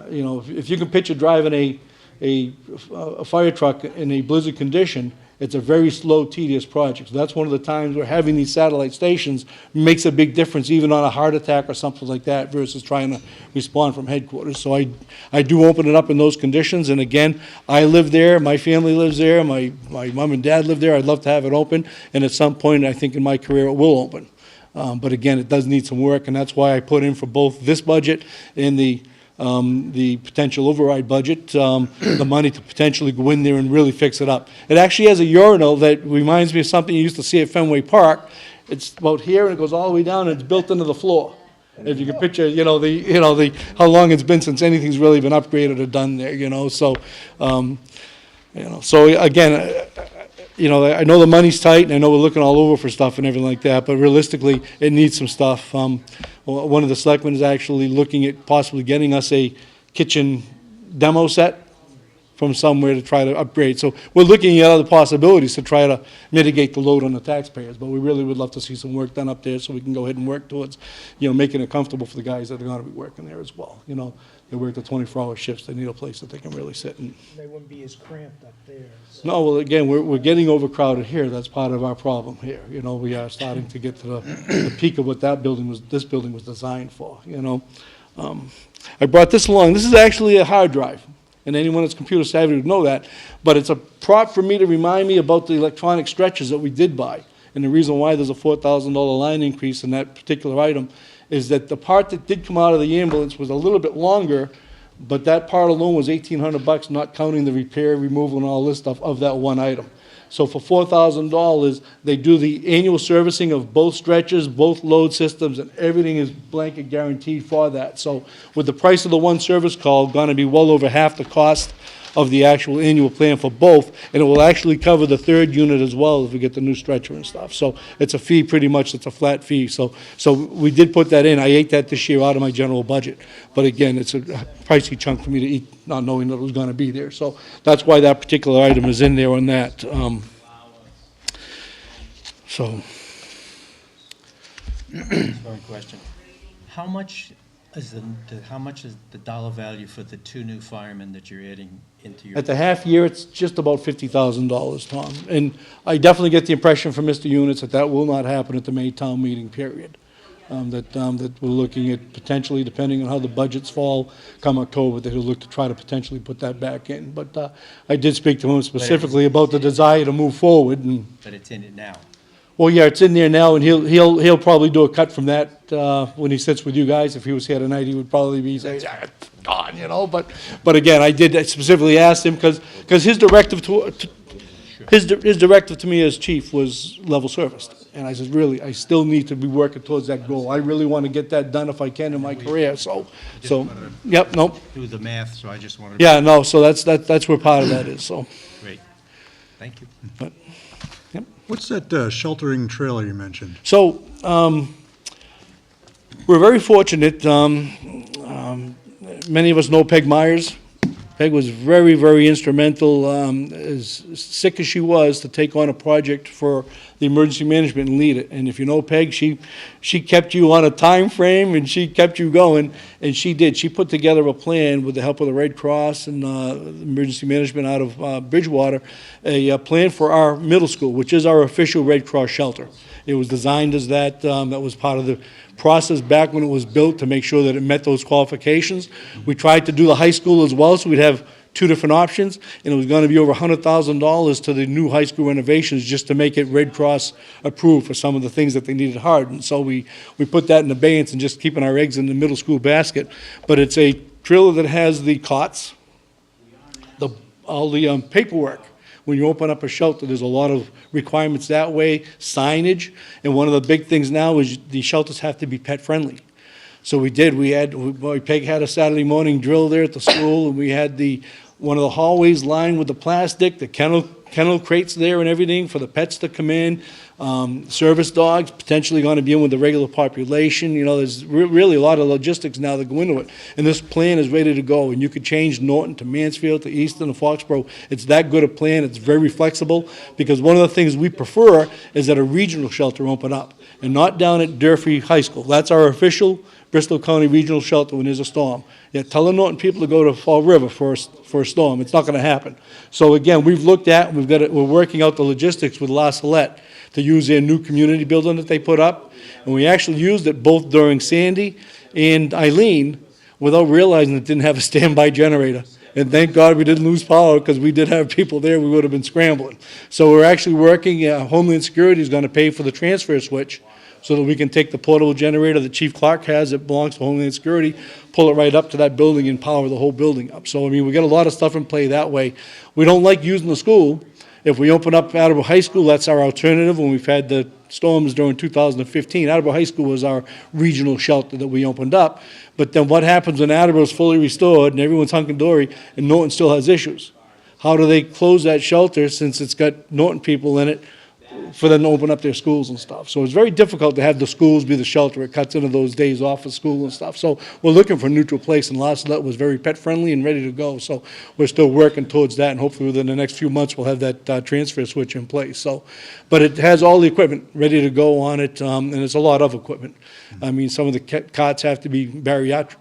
you know, if you can picture driving a fire truck in a blizzard condition, it's a very slow, tedious project. So that's one of the times where having these satellite stations makes a big difference, even on a heart attack or something like that, versus trying to respond from headquarters. So I do open it up in those conditions. And again, I live there, my family lives there, my mom and dad live there. I'd love to have it open. And at some point, I think in my career, it will open. But again, it does need some work, and that's why I put in for both this budget and the the potential override budget, the money to potentially go in there and really fix it up. It actually has a urinal that reminds me of something you used to see at Fenway Park. It's about here and it goes all the way down and it's built into the floor. If you can picture, how long it's been since anything's really been upgraded or done there, so, so again, I know the money's tight, and I know we're looking all over for stuff and everything like that, but realistically, it needs some stuff. One of the selectmen is actually looking at possibly getting us a kitchen demo set from somewhere to try to upgrade. So we're looking at other possibilities to try to mitigate the load on the taxpayers, but we really would love to see some work done up there so we can go ahead and work towards, making it comfortable for the guys that are gonna be working there as well. They work the 24-hour shifts, they need a place that they can really sit and. They wouldn't be as cramped up there. No, well, again, we're getting overcrowded here, that's part of our problem here. We are starting to get to the peak of what this building was designed for, I brought this along, this is actually a hard drive, and anyone that's computer savvy would know that, but it's a prop for me to remind me about the electronic stretchers that we did buy. And the reason why there's a $4,000 line increase in that particular item is that the part that did come out of the ambulance was a little bit longer, but that part alone was $1,800, not counting the repair, removal, and all this stuff of that one item. So for $4,000, they do the annual servicing of both stretchers, both load systems, and everything is blanket guaranteed for that. So with the price of the one service call, gonna be well over half the cost of the actual annual plan for both, and it will actually cover the third unit as well if we get the new stretcher and stuff. So it's a fee, pretty much, it's a flat fee. So we did put that in. I ate that this year out of my general budget. But again, it's a pricey chunk for me to eat, not knowing that it was gonna be there. So that's why that particular item is in there on that. One question. How much is the dollar value for the 2 new firemen that you're adding into your? At the half year, it's just about $50,000, Tom. And I definitely get the impression from Mr. Units that will not happen at the May town meeting period. That we're looking at potentially, depending on how the budgets fall come October, that he'll look to try to potentially put that back in. But I did speak to him specifically about the desire to move forward. But it's in it now. Well, yeah, it's in there now, and he'll probably do a cut from that when he sits with you guys. If he was here tonight, he would probably be saying, it's gone, But again, I specifically ask him because his directive his directive to me as chief was level serviced, and I said, really, I still need to be working towards that goal. I really want to get that done if I can in my career. So, yep, nope. Do the math, so I just wanted to. Yeah, no. So that's where part of that is. So. Great. Thank you. But, yep. What's that sheltering trailer you mentioned? So, we're very fortunate. Many of us know Peg Myers. Peg was very, very instrumental, as sick as she was, to take on a project for the emergency management and lead it. And if you know Peg, she kept you on a time frame and she kept you going, and she did. She put together a plan with the help of the Red Cross and emergency management out of Bridgewater, a plan for our middle school, which is our official Red Cross shelter. It was designed as that. That was part of the process back when it was built to make sure that it met those qualifications. We tried to do the high school as well, so we'd have 2 different options, and it was going to be over $100,000 to the new high school renovations just to make it Red Cross approved for some of the things that they needed hard. And so we put that in abeyance and just keeping our eggs in the middle school basket. But it's a trailer that has the cots, all the paperwork. When you open up a shelter, there's a lot of requirements that way, signage, and one of the big things now is the shelters have to be pet-friendly. So we did. Peg had a Saturday morning drill there at the school, and we had one of the hallways lined with the plastic, the kennel crates there and everything for the pets to come in. Service dogs potentially going to be in with the regular population. There's really a lot of logistics now that go into it. And this plan is ready to go. And you could change Norton to Mansfield to Easton to Foxborough. It's that good a plan. It's very flexible, because one of the things we prefer is that a regional shelter open up and not down at Durfee High School. That's our official Bristol County Regional Shelter when there's a storm. Yeah, tell the Norton people to go to Fall River for a storm. It's not going to happen. So again, we've looked at, we're working out the logistics with La Salette to use their new community building that they put up. And we actually used it both during Sandy and Eileen without realizing it didn't have a standby generator. And thank God we didn't lose power, because we did have people there, we would have been scrambling. So we're actually working, Homeland Security is going to pay for the transfer switch so that we can take the portable generator that Chief Clark has that belongs to Homeland Security, pull it right up to that building and power the whole building up. So, I mean, we got a lot of stuff in play that way. We don't like using the school. If we open up Attleboro High School, that's our alternative. When we've had the storms during 2015, Attleboro High School was our regional shelter that we opened up. But then what happens when Attleboro's fully restored and everyone's hunky-dory and Norton still has issues? How do they close that shelter since it's got Norton people in it for them to open up their schools and stuff? So it's very difficult to have the schools be the shelter. It cuts into those days off of school and stuff. So we're looking for a neutral place, and La Salette was very pet-friendly and ready to go. So we're still working towards that, and hopefully within the next few months we'll have that transfer switch in place. So, but it has all the equipment ready to go on it, and it's a lot of equipment. I mean, some of the cots have to be bariatric.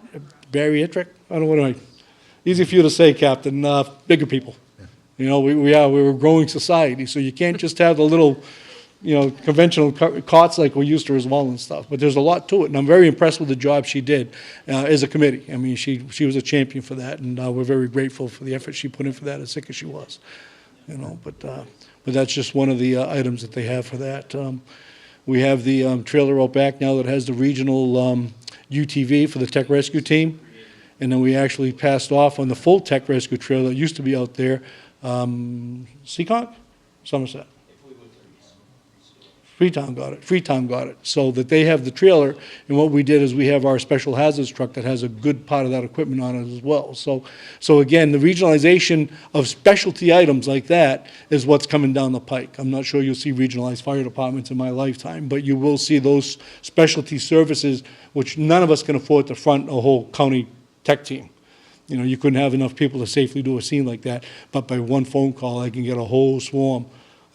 I don't know what easy for you to say, Captain. Bigger people. You know, we're a growing society, so you can't just have the little, you know, conventional cots like we used to as well and stuff. But there's a lot to it, and I'm very impressed with the job she did as a committee. I mean, she was a champion for that, and we're very grateful for the effort she put in for that, as sick as she was. You know, but that's just one of the items that they have for that. We have the trailer out back now that has the regional UTV for the tech rescue team, and then we actually passed off on the full tech rescue trailer that used to be out there. Seekonk? Somerset. Freetown got it. So that they have the trailer, and what we did is we have our special hazards truck that has a good part of that equipment on it as well. So again, the regionalization of specialty items like that is what's coming down the pike. I'm not sure you'll see regionalized fire departments in my lifetime, but you will see those specialty services, which none of us can afford to front a whole county tech team. You know, you couldn't have enough people to safely do a scene like that, but by one phone call, I can get a whole swarm,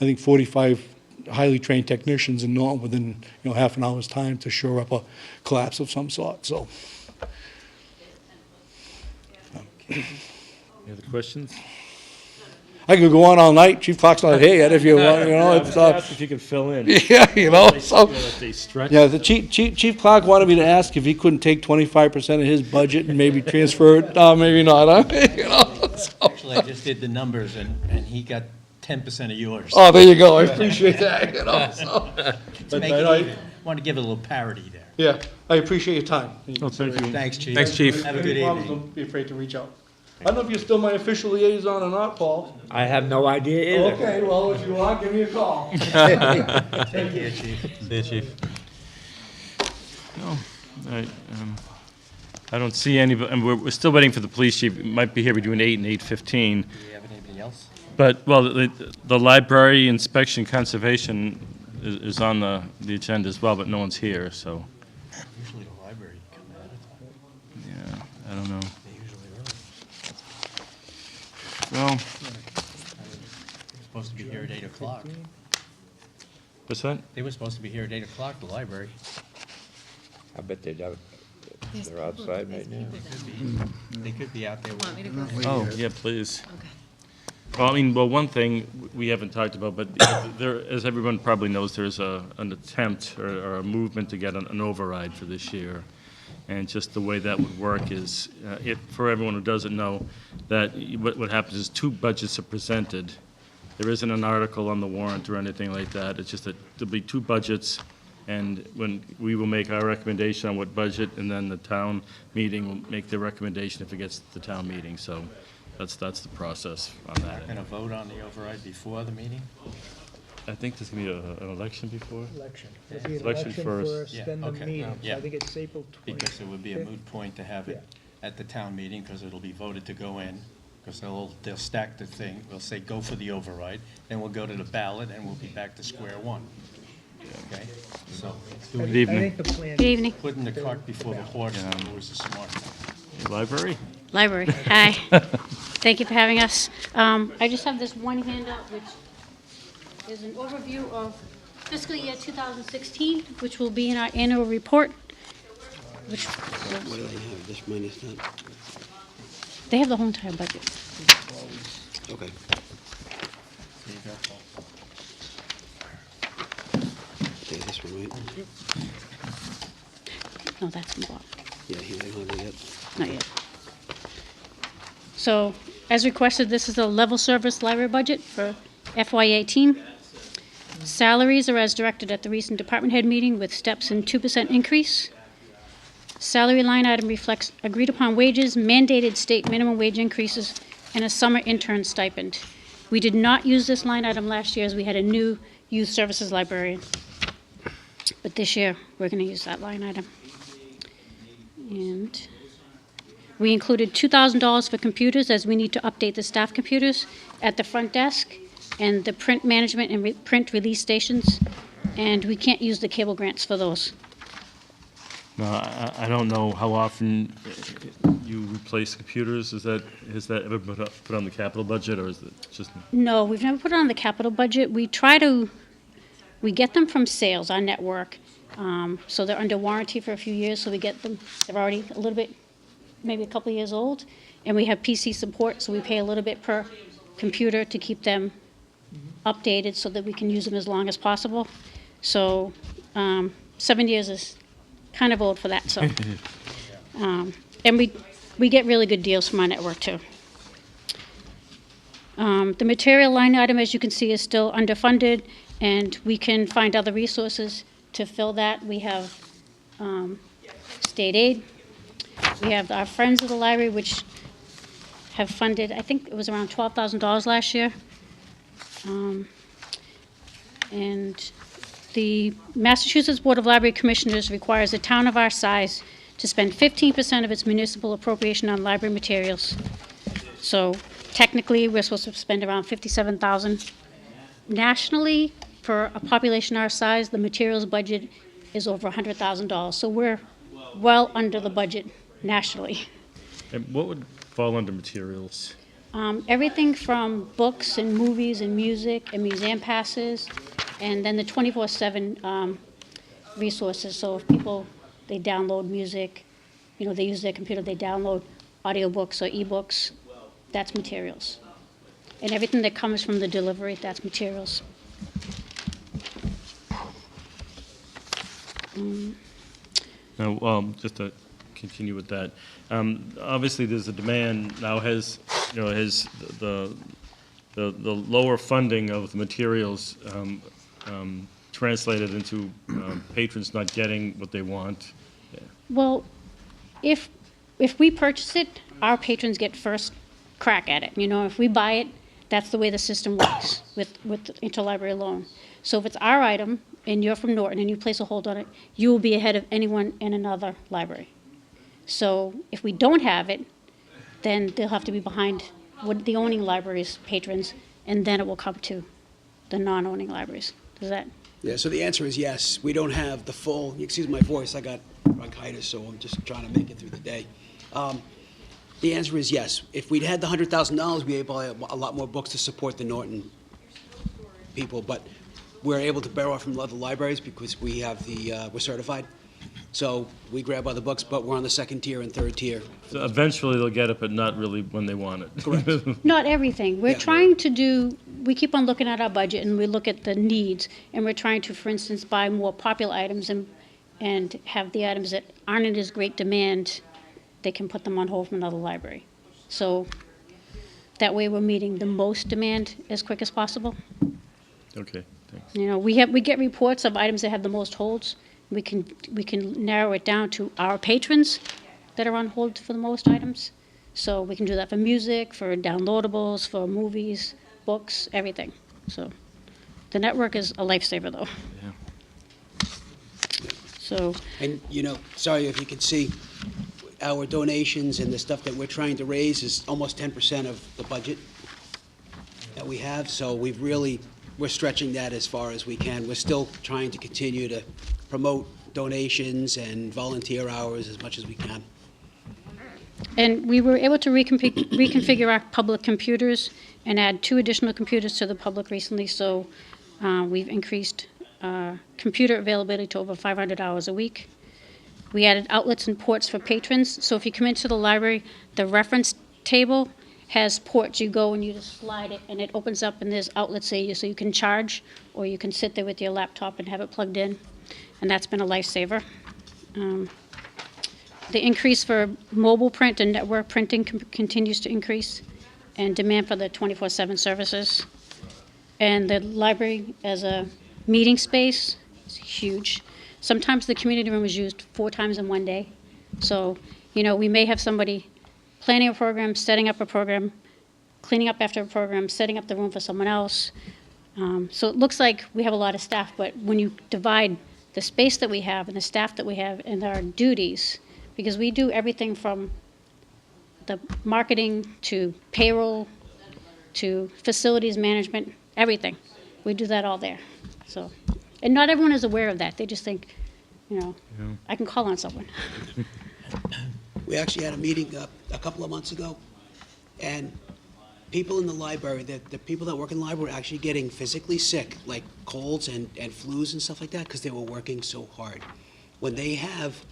I think 45 highly trained technicians in Norton within, you know, half an hour's time to shore up a collapse of some sort, so. Any other questions? I could go on all night, Chief Clark's not here yet if you want, you know. I It's, was asked if you could fill in. yeah, you know, so. They stretch. Yeah, the Chief Clark wanted me to ask if he couldn't take 25% of his budget and maybe transfer it, maybe not, huh? You know, so. Actually, I just did the numbers, and he got 10% of yours. Oh, there you go, I appreciate that, you know, so. To make it even. Want to give it a little parity there. Yeah, I appreciate your time. Oh, thank you. Thanks, Chief. Thanks, Chief. Have a good Any problems, evening. don't be afraid to reach out. I don't know if you're still my official liaison or not, Paul. I have no idea either. Okay, well, if you are, give me a call. Take care, Chief. See you, Chief. All right, I don't see any, and we're still waiting for the police chief. It might be here between 8 and 8:15. Do you have anything else? But, well, the library inspection conservation is on the agenda as well, but no one's here, so, Usually the library come at it. yeah, I don't know. They usually early. Well, They're supposed to be here at 8 o'clock. what's that? They were supposed to be here at 8 o'clock, the library. I bet they're outside right now. They could be out there. Want me to go? Oh, yeah, please. Okay. Well, I mean, well, one thing we haven't talked about, but there, as everyone probably knows, there's an attempt or a movement to get an override for this year. And just the way that would work is, for everyone who doesn't know, that what happens is two budgets are presented. There isn't an article on the warrant or anything like that. It's just that there'll be two budgets, and when we will make our recommendation on what budget, and then the town meeting will make their recommendation if it gets to the town meeting. So that's the process on that. Going to vote on the override before the meeting? I think there's going to be an election before. Election. There'll be an Election election first. first, Yeah, then the okay. meeting. So Yeah. I think it's April 20th. Because it would be a moot point to have it at the town meeting, because it'll be voted to go in, because they'll stack the thing, they'll say, go for the override, then we'll go to the ballot, and we'll be back to square one. Okay? So, Good I evening. think the plan. Good evening, putting the cart before the horse is always the smart. Library? library. Hi. Thank you for having us. I just have this one handout, which is an overview of fiscal year 2016, which will be in our annual report, which, What do they have, this minus that? they have the whole entire budget. Okay. There you go. Okay, this one, right? No, that's more. Yeah, he don't have it yet. Not yet. So, as requested, this is the level service library budget for FY18. Salaries are as directed at the recent department head meeting with steps and 2% increase. Salary line item reflects agreed-upon wages, mandated state minimum wage increases, and a summer intern stipend. We did not use this line item last year as we had a new youth services librarian. But this year, we're going to use that line item. And we included $2,000 for computers as we need to update the staff computers at the front desk and the print management and print release stations. And we can't use the cable grants for those. No, I don't know how often you replace computers. Has that ever been put on the capital budget, or is it just? No, we've never put it on the capital budget. We get them from sales, our network. So they're under warranty for a few years, so we get them. They're already a little bit, maybe a couple of years old. And we have PC support, so we pay a little bit per computer to keep them updated so that we can use them as long as possible. So 7 years is kind of old for that, so. And we get really good deals from our network, too. The material line item, as you can see, is still underfunded, and we can find other resources to fill that. We have state aid. We have our Friends of the Library, which have funded, I think it was around $12,000 last year. And the Massachusetts Board of Library Commissioners requires a town of our size to spend 15% of its municipal appropriation on library materials. So technically, we're supposed to spend around $57,000. Nationally, for a population our size, the materials budget is over $100,000. So we're well under the budget nationally. And what would fall under materials? Everything from books and movies and music and museum passes, and then the 24/7 resources. So if people, they download music, they use their computer, they download audiobooks or ebooks, that's materials. And everything that comes from the delivery, that's materials. Now, just to continue with that, obviously there's a demand now. Has the lower funding of the materials translated into patrons not getting what they want? Yeah. Well, if we purchase it, our patrons get first crack at it. If we buy it, that's the way the system works with interlibrary loan. So if it's our item and you're from Norton and you place a hold on it, you will be ahead of anyone in another library. So if we don't have it, then they'll have to be behind the owning libraries' patrons, and then it will come to the non-owning libraries. Does that? Yeah, so the answer is yes. We don't have the full, excuse my voice, I got bronchitis, so I'm just trying to make it through the day. The answer is yes. If we'd had the $100,000, we'd be able to buy a lot more books to support the Norton people, but we're able to borrow from other libraries because we have we're certified. So we grab other books, but we're on the second tier and third tier. So eventually they'll get it, but not really when they want it. Correct. Not everything. We're trying to we keep on looking at our budget and we look at the needs, and we're trying to, for instance, buy more popular items and have the items that aren't in as great demand, they can put them on hold from another library. So that way we're meeting the most demand as quick as possible. Okay, thanks. We get reports of items that have the most holds. We can narrow it down to our patrons that are on hold for the most items. So we can do that for music, for downloadables, for movies, books, everything. So the network is a lifesaver, though. Yeah. So. And, sorry if you can see, our donations and the stuff that we're trying to raise is almost 10% of the budget that we have. So we're stretching that as far as we can. We're still trying to continue to promote donations and volunteer hours as much as we can. And we were able to reconfigure our public computers and add 2 additional computers to the public recently. So we've increased computer availability to over 500 hours a week. We added outlets and ports for patrons. So if you come into the library, the reference table has ports. You go and you just slide it, and it opens up, and there's outlets so you can charge, or you can sit there with your laptop and have it plugged in. And that's been a lifesaver. The increase for mobile print and network printing continues to increase, and demand for the 24/7 services. And the library, as a Meeting space is huge. Sometimes the community room is used 4 times in one day. So, we may have somebody planning a program, setting up a program, cleaning up after a program, setting up the room for someone else. So it looks like we have a lot of staff, but when you divide the space that we have and the staff that we have and our duties, because we do everything from the marketing to payroll to facilities management, everything. We do that all there. So, and not everyone is aware of that. They just think, I can call on someone. We actually had a meeting a couple of months ago, and people in the library, the people that work in the library are actually getting physically sick, like colds and flus and stuff like that, because they were working so hard. When they have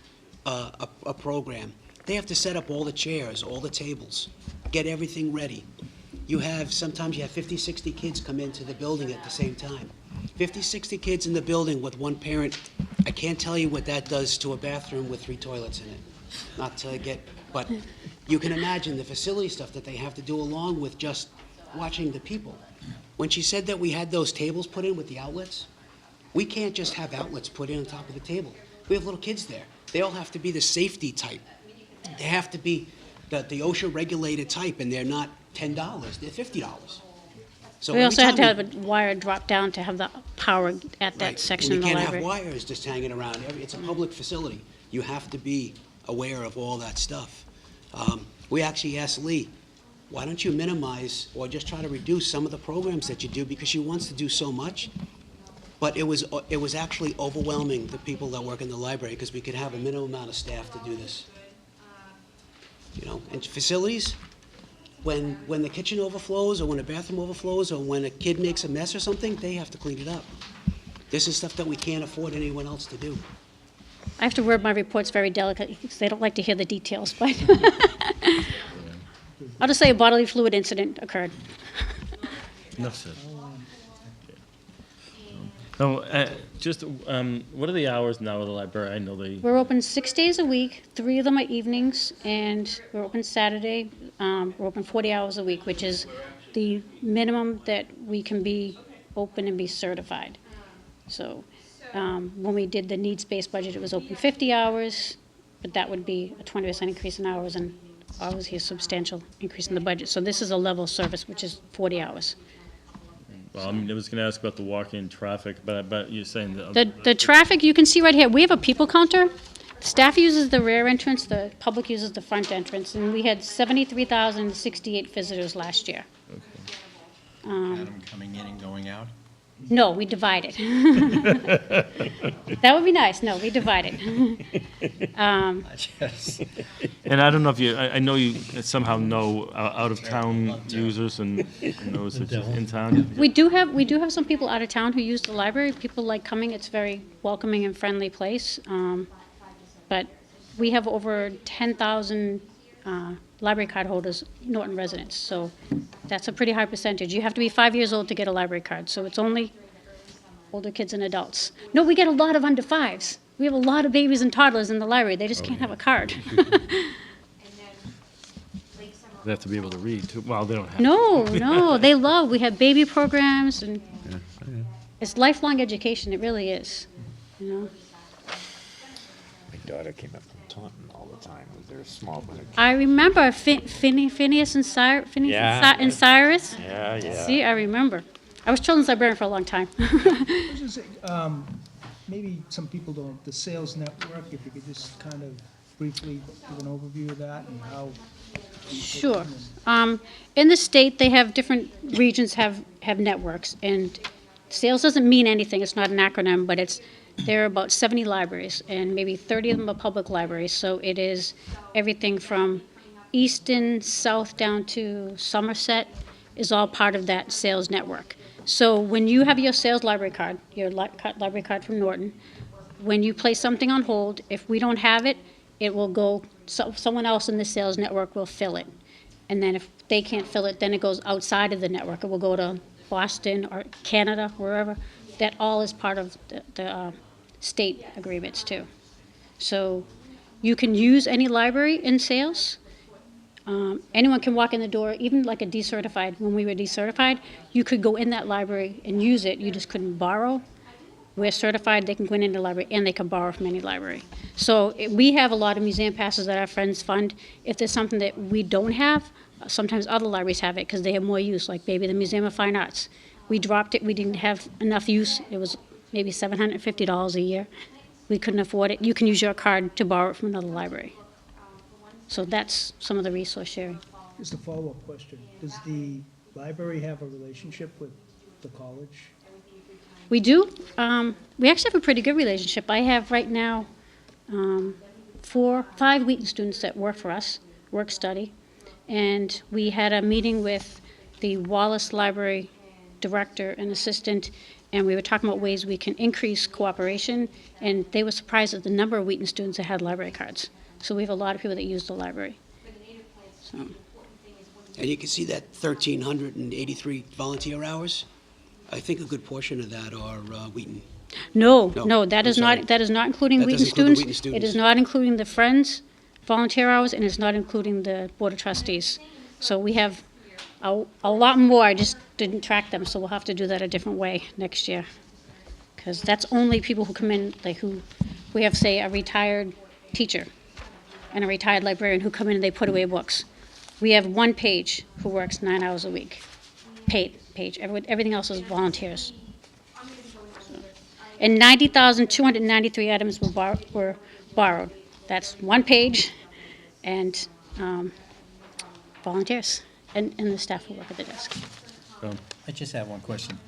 a program, they have to set up all the chairs, all the tables, get everything ready. Sometimes you have 50, 60 kids come into the building at the same time. 50, 60 kids in the building with one parent. I can't tell you what that does to a bathroom with 3 toilets in it. But you can imagine the facility stuff that they have to do along with just watching the people. When she said that we had those tables put in with the outlets, we can't just have outlets put in on top of the table. We have little kids there. They all have to be the safety type. They have to be the OSHA regulated type, and they're not $10, they're $50. So We every also had to time have a wire drop down to have the power at that Right. section And of the you library. can't have wires just hanging around. It's a public facility. You have to be aware of all that stuff. We actually asked Lee, why don't you minimize or just try to reduce some of the programs that you do, because she wants to do so much. But it was actually overwhelming, the people that work in the library, because we could have a minimum amount of staff to do this. And facilities, when the kitchen overflows or when a bathroom overflows or when a kid makes a mess or something, they have to clean it up. This is stuff that we can't afford anyone else to do. I have to word my reports very delicately because they don't like to hear the details, but I'll just say a bodily fluid incident occurred. Enough said. No, what are the hours now of the library? I know they. We're open 6 days a week, 3 of them are evenings, and we're open Saturday. We're open 40 hours a week, which is the minimum that we can be open and be certified. So when we did the needs-based budget, it was open 50 hours, but that would be a 20% increase in hours, and obviously a substantial increase in the budget. So this is a level service, which is 40 hours. Well, I was going to ask about the walk-in traffic, but you're saying The traffic, you can see right here, we have a people counter. Staff uses the rear entrance, the public uses the front entrance, and we had 73,068 visitors last year. Adam coming in and going out? No, we divide it. That would be nice. No, we divide it. And I don't know if I know you somehow know out-of-town users and those that are in town. We do have some people out of town who use the library. People like coming. It's a very welcoming and friendly place. But we have over 10,000 library card holders, Norton residents. So that's a pretty high percentage. You have to be 5 years old to get a library card. So it's only older kids and adults. No, we get a lot of under 5s. We have a lot of babies and toddlers in the library. They just can't have a card. They have to be able to read, too. Well, they don't have to. No, they love. We have baby programs, and it's lifelong education. It really is. My daughter came up from Taunton all the time with their small book. I remember Phineas and Cyrus. And Cyrus. Yeah. See, I remember. I was children's librarian for a long time. I was just saying, maybe some people don't, the sales network, if you could just kind of briefly give an overview of that and how. Sure. In the state, they have different regions have networks, and sales doesn't mean anything. It's not an acronym, but there are about 70 libraries, and maybe 30 of them are public libraries. So it is everything from Easton, south down to Somerset is all part of that sales network. So when you have your sales library card, your library card from Norton, when you place something on hold, if we don't have it, it will go, someone else in the sales network will fill it. And then if they can't fill it, then it goes outside of the network. It will go to Boston or Canada, wherever. That all is part of the state agreements too. So you can use any library in sales. Anyone can walk in the door, even like a decertified. When we were decertified, you could go in that library and use it. You just couldn't borrow. we're certified, they can go in any library, and they can borrow from any library. So we have a lot of museum passes that our friends fund. If there's something that we don't have, sometimes other libraries have it because they have more use, like maybe the Museum of Fine Arts. We dropped it, we didn't have enough use. It was maybe $750 a year. We couldn't afford it. You can use your card to borrow it from another library. So that's some of the resource sharing. Just a follow-up question. Does the library have a relationship with the college? We do. We actually have a pretty good relationship. I have right now 5 Wheaton students that work for us, work study. And we had a meeting with the Wallace Library director and assistant, and we were talking about ways we can increase cooperation. And they were surprised at the number of Wheaton students that had library cards. So we have a lot of people that use the library. So. And you can see that 1,383 volunteer hours. I think a good portion of that are Wheaton. No, No, that I'm is sorry. not, that is not including That Wheaton doesn't include the students. Wheaton It is students. not including the Friends volunteer hours, and it's not including the Board of Trustees. So we have a lot more, I just didn't track them, so we'll have to do that a different way next year. Because that's only people who come in, like we have, say, a retired teacher and a retired librarian who come in and they put away books. We have one page who works 9 hours a week, paid page. Everything else is volunteers. And 90,293 items were borrowed. That's one page and volunteers and the staff who work at the desk. I just have one question.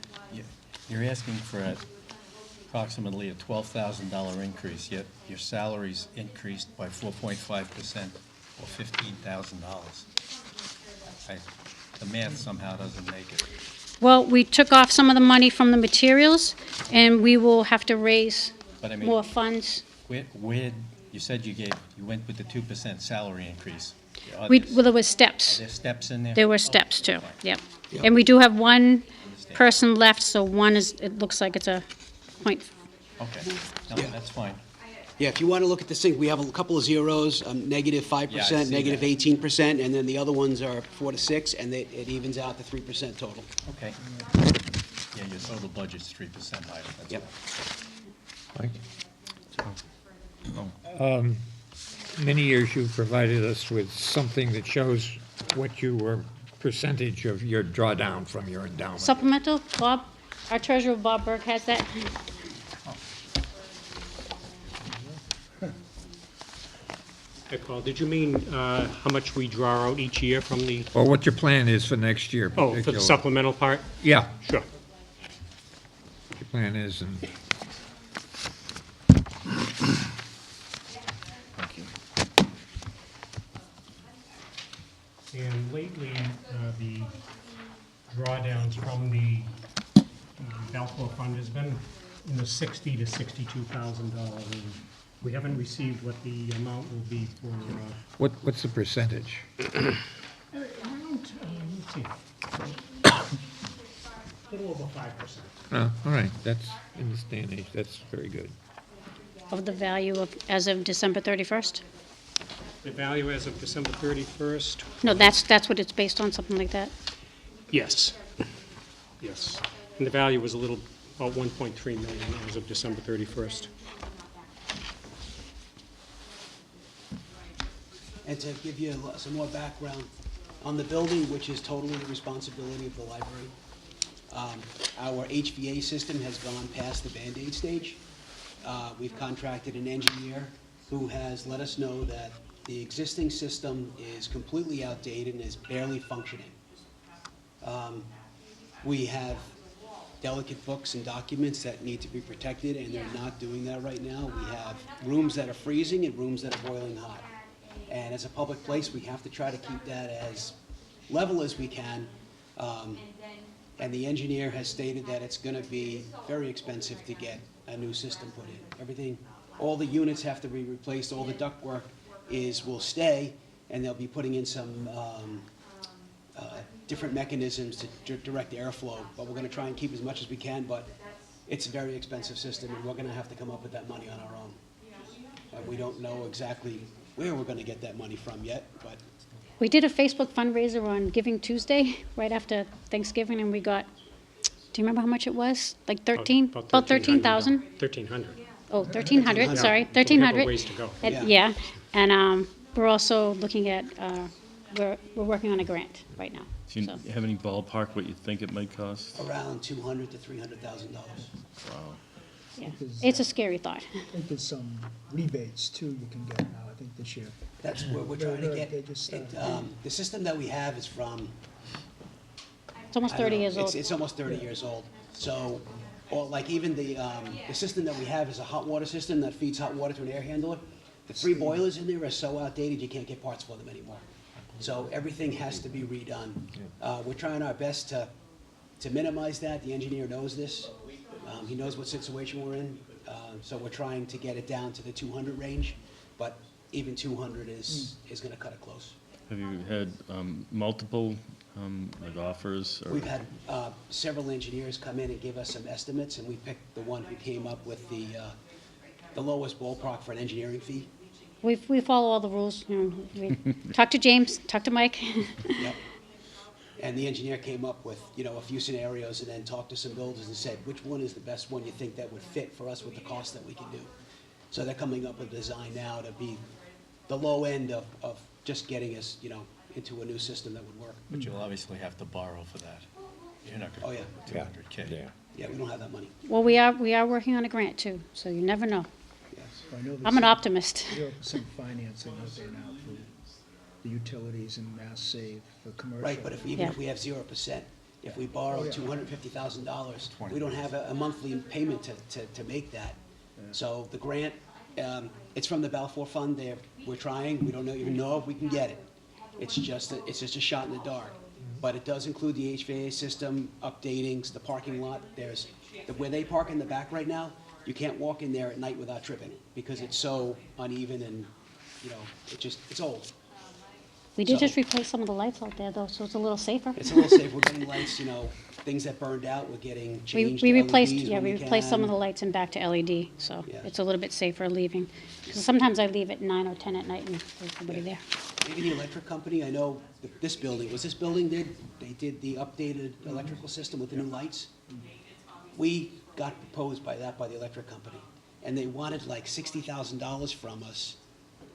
You're asking for approximately a $12,000 increase, yet your salaries increased by 4.5%, or $15,000. The math somehow doesn't make it. Well, we took off some of the money from the materials, and we will have to raise But I mean, more funds. where, you said you went with the 2% salary increase. Are Well, there was steps. there steps in there? There were steps, too, yep. And we do have one person left, so one is, it looks like it's a point. Okay, no, that's fine. Yeah, if you want to look at this thing, we have a couple of zeros, negative Yeah, I 5%, see negative that. 18%, and then the other ones are 4 to 6, and it evens out to 3% total. Okay. Yeah, your total budget's 3% higher, that's Yep. fine. Many years you've provided us with something that shows what your percentage of your drawdown from your endowment. Supplemental, Bob, our treasurer, Bob Burke, has that. Hey, Paul, did you mean how much we draw out each year from the, Well, what your plan is for next year oh, for the particularly. supplemental part? Yeah, Sure. what your plan is, and And lately, the drawdowns from the Valco Fund has been in the $60,000 to $62,000. And we haven't received what the amount will be for, what's the percentage? around, let's see, a little over 5%. Oh, all right, that's, in this day and age, that's very good. Of the value of, as of December 31st? The value as of December 31st? No, that's what it's based on, something like that? Yes. Yes. And the value was a little, about 1.3 million as of December 31st. And to give you some more background on the building, which is totally the responsibility of the library, our HVA system has gone past the Band-Aid stage. We've contracted an engineer who has let us know that the existing system is completely outdated and is barely functioning. We have delicate books and documents that need to be protected, and they're not doing that right now. We have rooms that are freezing and rooms that are boiling hot. And as a public place, we have to try to keep that as level as we can. And the engineer has stated that it's gonna be very expensive to get a new system put in. Everything, all the units have to be replaced, all the ductwork will stay, and they'll be putting in some different mechanisms to direct airflow. But we're gonna try and keep as much as we can, but it's a very expensive system, and we're gonna have to come up with that money on our own. And we don't know exactly where we're gonna get that money from yet, but We did a Facebook fundraiser on Giving Tuesday, right after Thanksgiving, and we got Do you remember how much it was? Like 13? About About 13,000? 1,300. Oh, 1,300, sorry, So we have a 1,300. ways to go. Yeah, and we're also looking at, we're working on a grant right now. Do you So. have any ballpark what you think it might cost? Around $200,000 to $300,000. Wow. Yeah, it's a scary thought. I think there's some rebates too you can get now, I think this year. That's where we're trying to get. They just It, started. the system that we have is from. It's almost I don't 30 know, years old. It's almost 30 years old. So, or like even the system that we have is a hot water system that feeds hot water to an air handler. The 3 boilers in there are so outdated, you can't get parts for them anymore. So everything has to be redone. We're trying our best to minimize that. The engineer knows this. He knows what situation we're in. So we're trying to get it down to the 200 range, but even 200 is going to cut it close. Have you had multiple like offers? Or? We've had several engineers come in and give us some estimates, and we picked the one who came up with the lowest ballpark for an engineering fee. We follow all the rules, you know, we talk to James, talk to Mike. Yep. And the engineer came up with, a few scenarios and then talked to some builders and said, which one is the best one you think that would fit for us with the cost that we can do? So they're coming up with a design now to be the low end of just getting us, into a new system that would work. But you'll obviously have to borrow for that. You're not Oh, gonna yeah. put 200K. Yeah, we don't have that money. Well, we are working on a grant too, so you never know. I know there's I'm an some optimist. 0% financing out there now for the utilities and Mass Save for commercial. Right, but even if we have 0%, if we borrow yeah. $250,000, we don't have a monthly payment to make that. So the grant, it's from the Balfour Fund. We're trying. We don't even know if we can get it. It's just a shot in the dark. But it does include the HVAC system, updatings, the parking lot. Where they park in the back right now, you can't walk in there at night without tripping because it's so uneven and, it's old. We did So- just replace some of the lights out there though, so it's a little safer. It's a little safe. We're getting lights, things that burned out, we're getting We changed we to replaced, LEDs yeah, when we replaced some of the can. lights and back to LED, so Yeah. it's a little bit safer leaving. 'Cause sometimes I leave at 9 or 10 at night and there's nobody there. Maybe the electric company, I know this building, they did the updated electrical system with the new lights. We got proposed by the electric company, and they wanted like $60,000 from us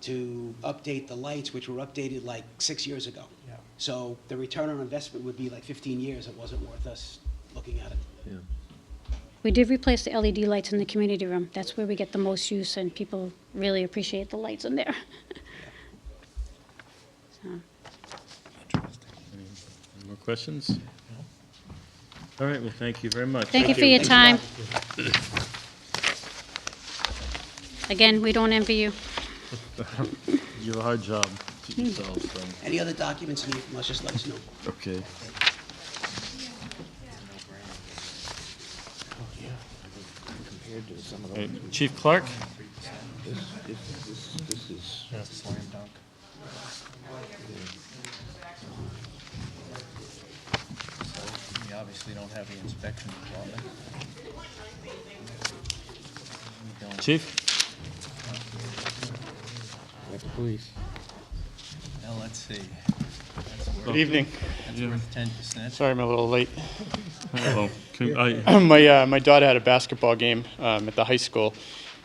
to update the lights, which were updated like 6 years ago. Yeah. So the return on investment would be like 15 years. It wasn't worth us looking at it. We did replace the LED lights in the community room. That's where we get the most use and people really appreciate the lights in there. So, Any more questions? All right, well, thank you very much. thank you for your time. Again, we don't envy you. You have a hard job to yourself, so, Any other documents you need from us, just let us know. okay. Compared to some of All right, Chief Clark? this is. That's a slam dunk. You obviously don't have the inspection department. You don't. Chief? With the police. Now, let's see. Good evening. That's worth 10%. Sorry I'm a little late. Well, My daughter had a basketball game at the high school,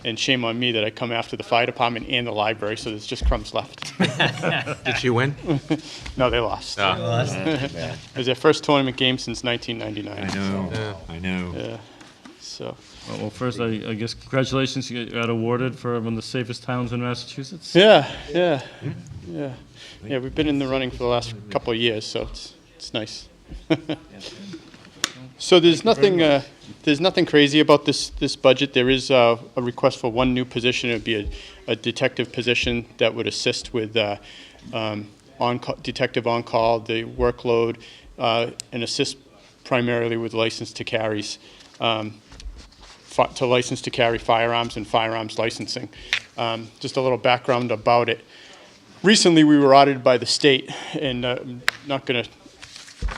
and shame on me that I come after the fire department and the library, so there's just crumbs left. Did she win? No, they lost. It was their first tournament game since 1999. I know. Yeah, so, Well, first, I guess congratulations, you got awarded for one of the safest towns in Massachusetts. yeah. Yeah, we've been in the running for the last couple of years, so it's nice. So there's nothing crazy about this budget. There is a request for one new position. It would be a detective position that would assist with detective on-call, the workload, and assist primarily with license to carries, to license to carry firearms and firearms licensing. Just a little background about it. Recently, we were audited by the state, and I'm not going to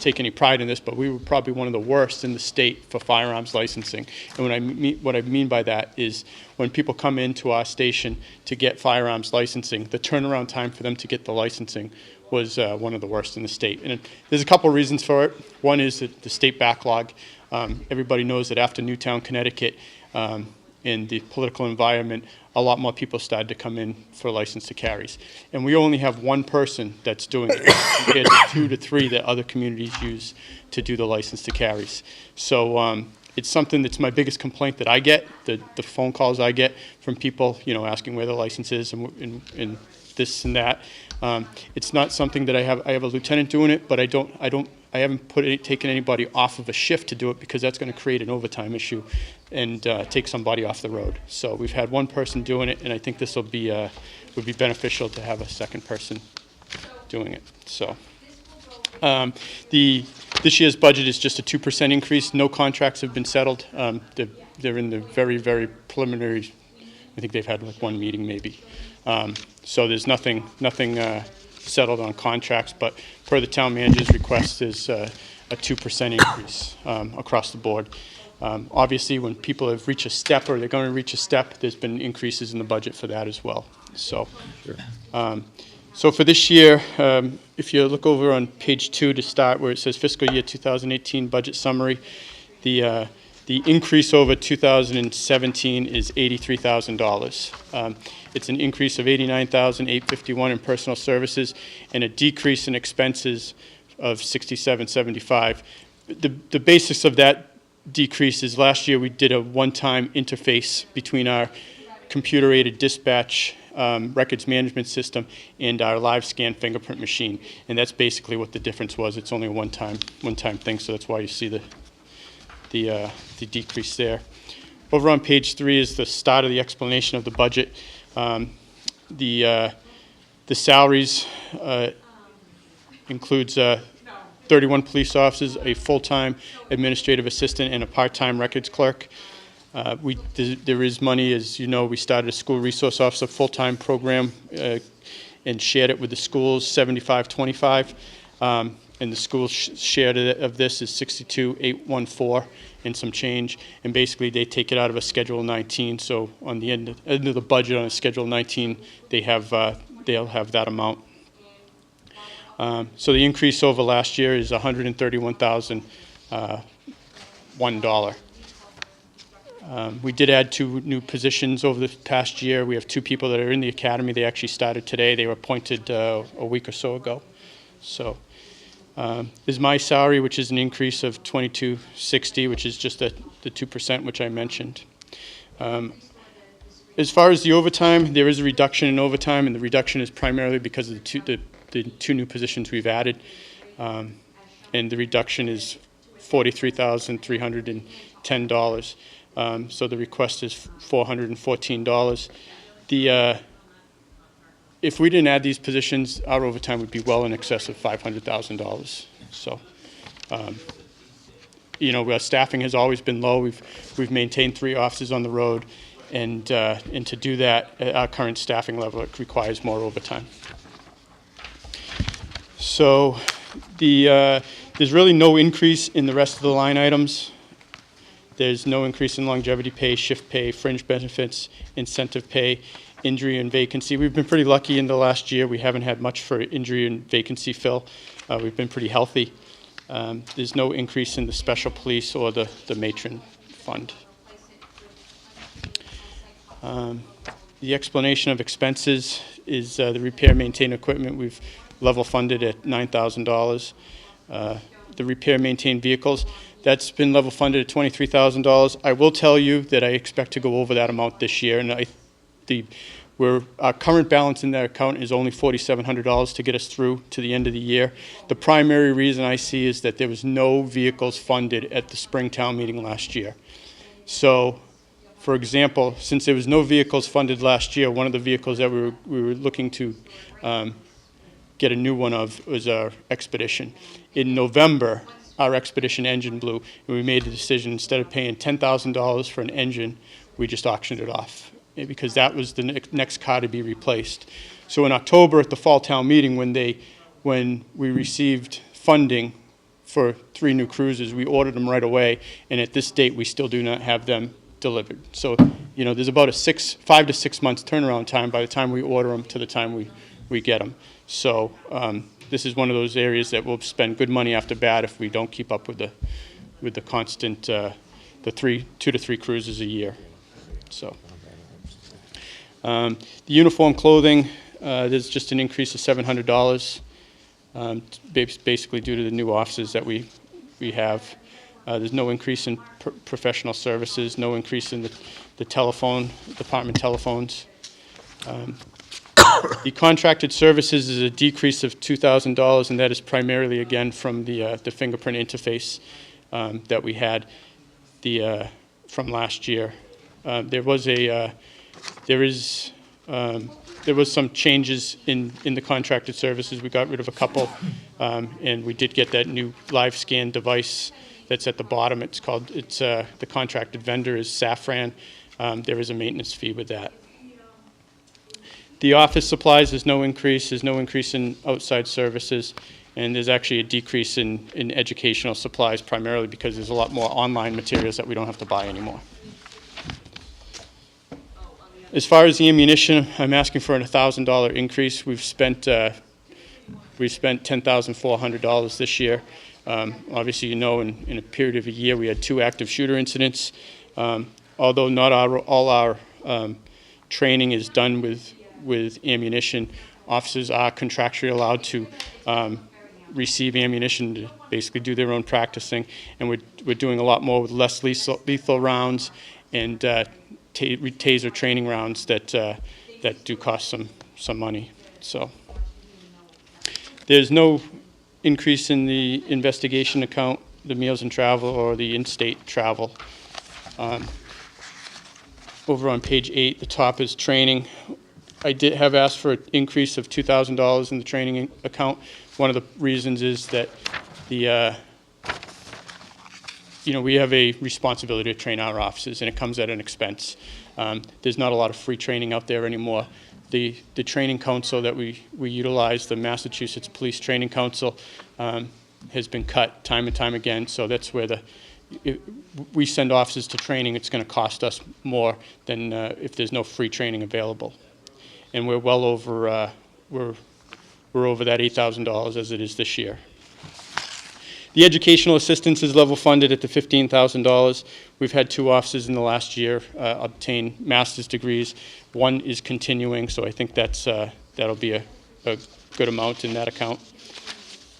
take any pride in this, but we were probably one of the worst in the state for firearms licensing. And what I mean by that is when people come into our station to get firearms licensing, the turnaround time for them to get the licensing was one of the worst in the state. And there's a couple reasons for it. One is the state backlog. Everybody knows that after Newtown, Connecticut, in the political environment, a lot more people started to come in for license to carries. And we only have one person that's doing it compared to 2 to 3 that other communities use to do the license to carries. So it's something that's my biggest complaint that I get, the phone calls I get from people, you know, asking where the license is and this and that. It's not something that I have a lieutenant doing it, but I haven't taken anybody off of a shift to do it because that's going to create an overtime issue and take somebody off the road. So we've had one person doing it, and I think this would be beneficial to have a second person doing it. So this year's budget is just a 2% increase. No contracts have been settled. They're in the very, very preliminary. I think they've had like one meeting maybe. So there's nothing settled on contracts, but per the town manager's request is a 2% increase across the board. Obviously, when people have reached a step or they're going to reach a step, there's been increases in the budget for that as well. So, so for this year, if you look over on page 2 to start, where it says fiscal year 2018 budget summary, the increase over 2017 is $83,000. It's an increase of $89,851 in personal services and a decrease in expenses of $67.75. The basis of that decrease is last year we did a one-time interface between our computer-aided dispatch records management system and our live scan fingerprint machine, and that's basically what the difference was. It's only a one-time thing, so that's why you see the decrease there. Over on page 3 is the start of the explanation of the budget. The salaries includes 31 police officers, a full-time administrative assistant, and a part-time records clerk. There is money, as you know, we started a school resource officer full-time program and shared it with the schools, 75-25. And the school share of this is 62,814 and some change. And basically, they take it out of a Schedule 19. So on the end of the budget on a Schedule 19, they'll have that amount. So the increase over last year is $131,001. We did add 2 new positions over the past year. We have 2 people that are in the academy. They actually started today. They were appointed a week or so ago. So is my salary, which is an increase of $22.60, which is just the 2%, which I mentioned. As far as the overtime, there is a reduction in overtime, and the reduction is primarily because of the 2 new positions we've added. And the reduction is $43,310. So the request is $414. If we didn't add these positions, our overtime would be well in excess of $500,000. So, you know, our staffing has always been low. We've maintained 3 officers on the road, and to do that at our current staffing level, it requires more overtime. So, there's really no increase in the rest of the line items. There's no increase in longevity pay, shift pay, fringe benefits, incentive pay, injury and vacancy. We've been pretty lucky in the last year. We haven't had much for injury and vacancy fill. We've been pretty healthy. There's no increase in the special police or the matron fund. The explanation of expenses is the repair, maintain equipment. We've level funded at $9,000. The repair, maintain vehicles, that's been level funded at $23,000. I will tell you that I expect to go over that amount this year, and our current balance in that account is only $4,700 to get us through to the end of the year. The primary reason I see is that there was no vehicles funded at the Springtown meeting last year. So, for example, since there was no vehicles funded last year, one of the vehicles that we were looking to get a new one of was our Expedition. In November, our Expedition engine blew, and we made the decision, instead of paying $10,000 for an engine, we just auctioned it off, because that was the next car to be replaced. So in October at the Fall Town meeting, when we received funding for 3 new cruisers. We ordered them right away, and at this date, we still do not have them delivered. So, you know, there's about a 5 to 6 months turnaround time by the time we order them to the time we get them. So this is one of those areas that we'll spend good money after bad if we don't keep up with the constant, the 2 to 3 cruises a year. So the uniform clothing, there's just an increase of $700, basically due to the new offices that we have. There's no increase in professional services, no increase in the department telephones. The contracted services is a decrease of $2,000, and that is primarily, again, from the fingerprint interface that we had from last year. There was some changes in the contracted services. We got rid of a couple, and we did get that new live scan device that's at the bottom. The contracted vendor is Safran. There is a maintenance fee with that. The office supplies, there's no increase. There's no increase in outside services, and there's actually a decrease in educational supplies, primarily because there's a lot more online materials that we don't have to buy anymore. As far as the ammunition, I'm asking for a $1,000 increase. We've spent $10,400 this year. Obviously, you know, in a period of a year, we had 2 active shooter incidents. Although not all our training is done with ammunition, officers are contractually allowed to receive ammunition to basically do their own practicing, and we're doing a lot more with less lethal rounds and taser training rounds that do cost some money. So there's no increase in the investigation account, the meals and travel, or the in-state travel. Over on page 8, the top is training. I did have asked for an increase of $2,000 in the training account. One of the reasons is that we have a responsibility to train our officers, and it comes at an expense. There's not a lot of free training out there anymore. The training council that we utilize, the Massachusetts Police Training Council, has been cut time and time again. So that's where we send officers to training. It's going to cost us more than if there's no free training available. And we're well over we're over that $8,000 as it is this year. The educational assistance is level funded at the $15,000. We've had 2 officers in the last year obtain master's degrees. 1 is continuing, so I think that'll be a good amount in that account.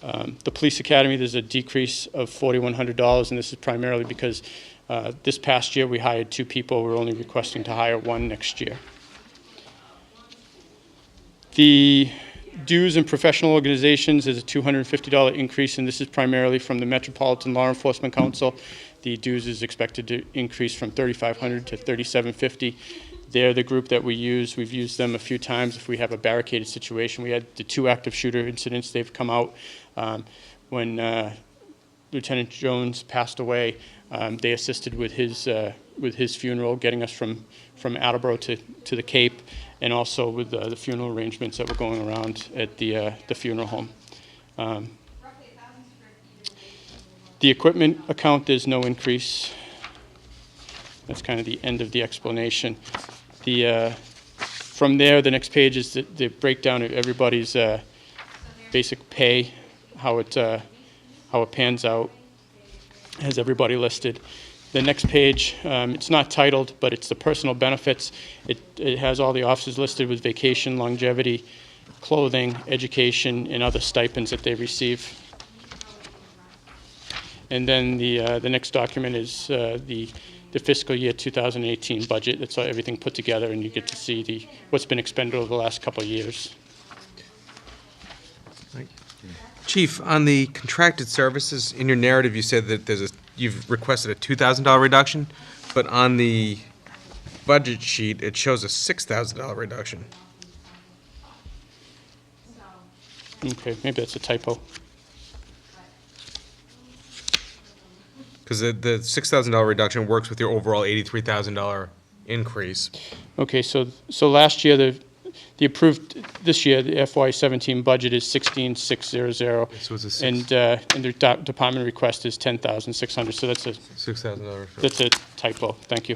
The police academy, there's a decrease of $4,100, and this is primarily because this past year we hired 2 people. We're only requesting to hire 1 next year. The dues and professional organizations is a $250 increase, and this is primarily from the Metropolitan Law Enforcement Council. The dues is expected to increase from $3,500 to $3,750. They're the group that we use. We've used them a few times if we have a barricaded situation. We had the 2 active shooter incidents. They've come out. When Lieutenant Jones passed away, they assisted with his funeral, getting us from Attleboro to the Cape, and also with the funeral arrangements that were going around at the funeral home. The equipment account, there's no increase. That's kind of the end of the explanation. From there, the next page is the breakdown of everybody's basic pay, how it pans out, has everybody listed. The next page, it's not titled, but it's the personal benefits. It has all the officers listed with vacation, longevity, clothing, education, and other stipends that they receive. And then the next document is the fiscal year 2018 budget. That's everything put together, and you get to see what's been expended over the last couple of years. Chief, on the contracted services, in your narrative, you said that you've requested a $2,000 reduction, but on the budget sheet, it shows a $6,000 reduction. Okay, maybe that's a typo. Because the $6,000 reduction works with your overall $83,000 increase. Okay, so last year the approved, this year, the FY17 budget is 16,600. So it's a six- And their department request is 10,600, so that's a, $6,000. that's a typo, thank you.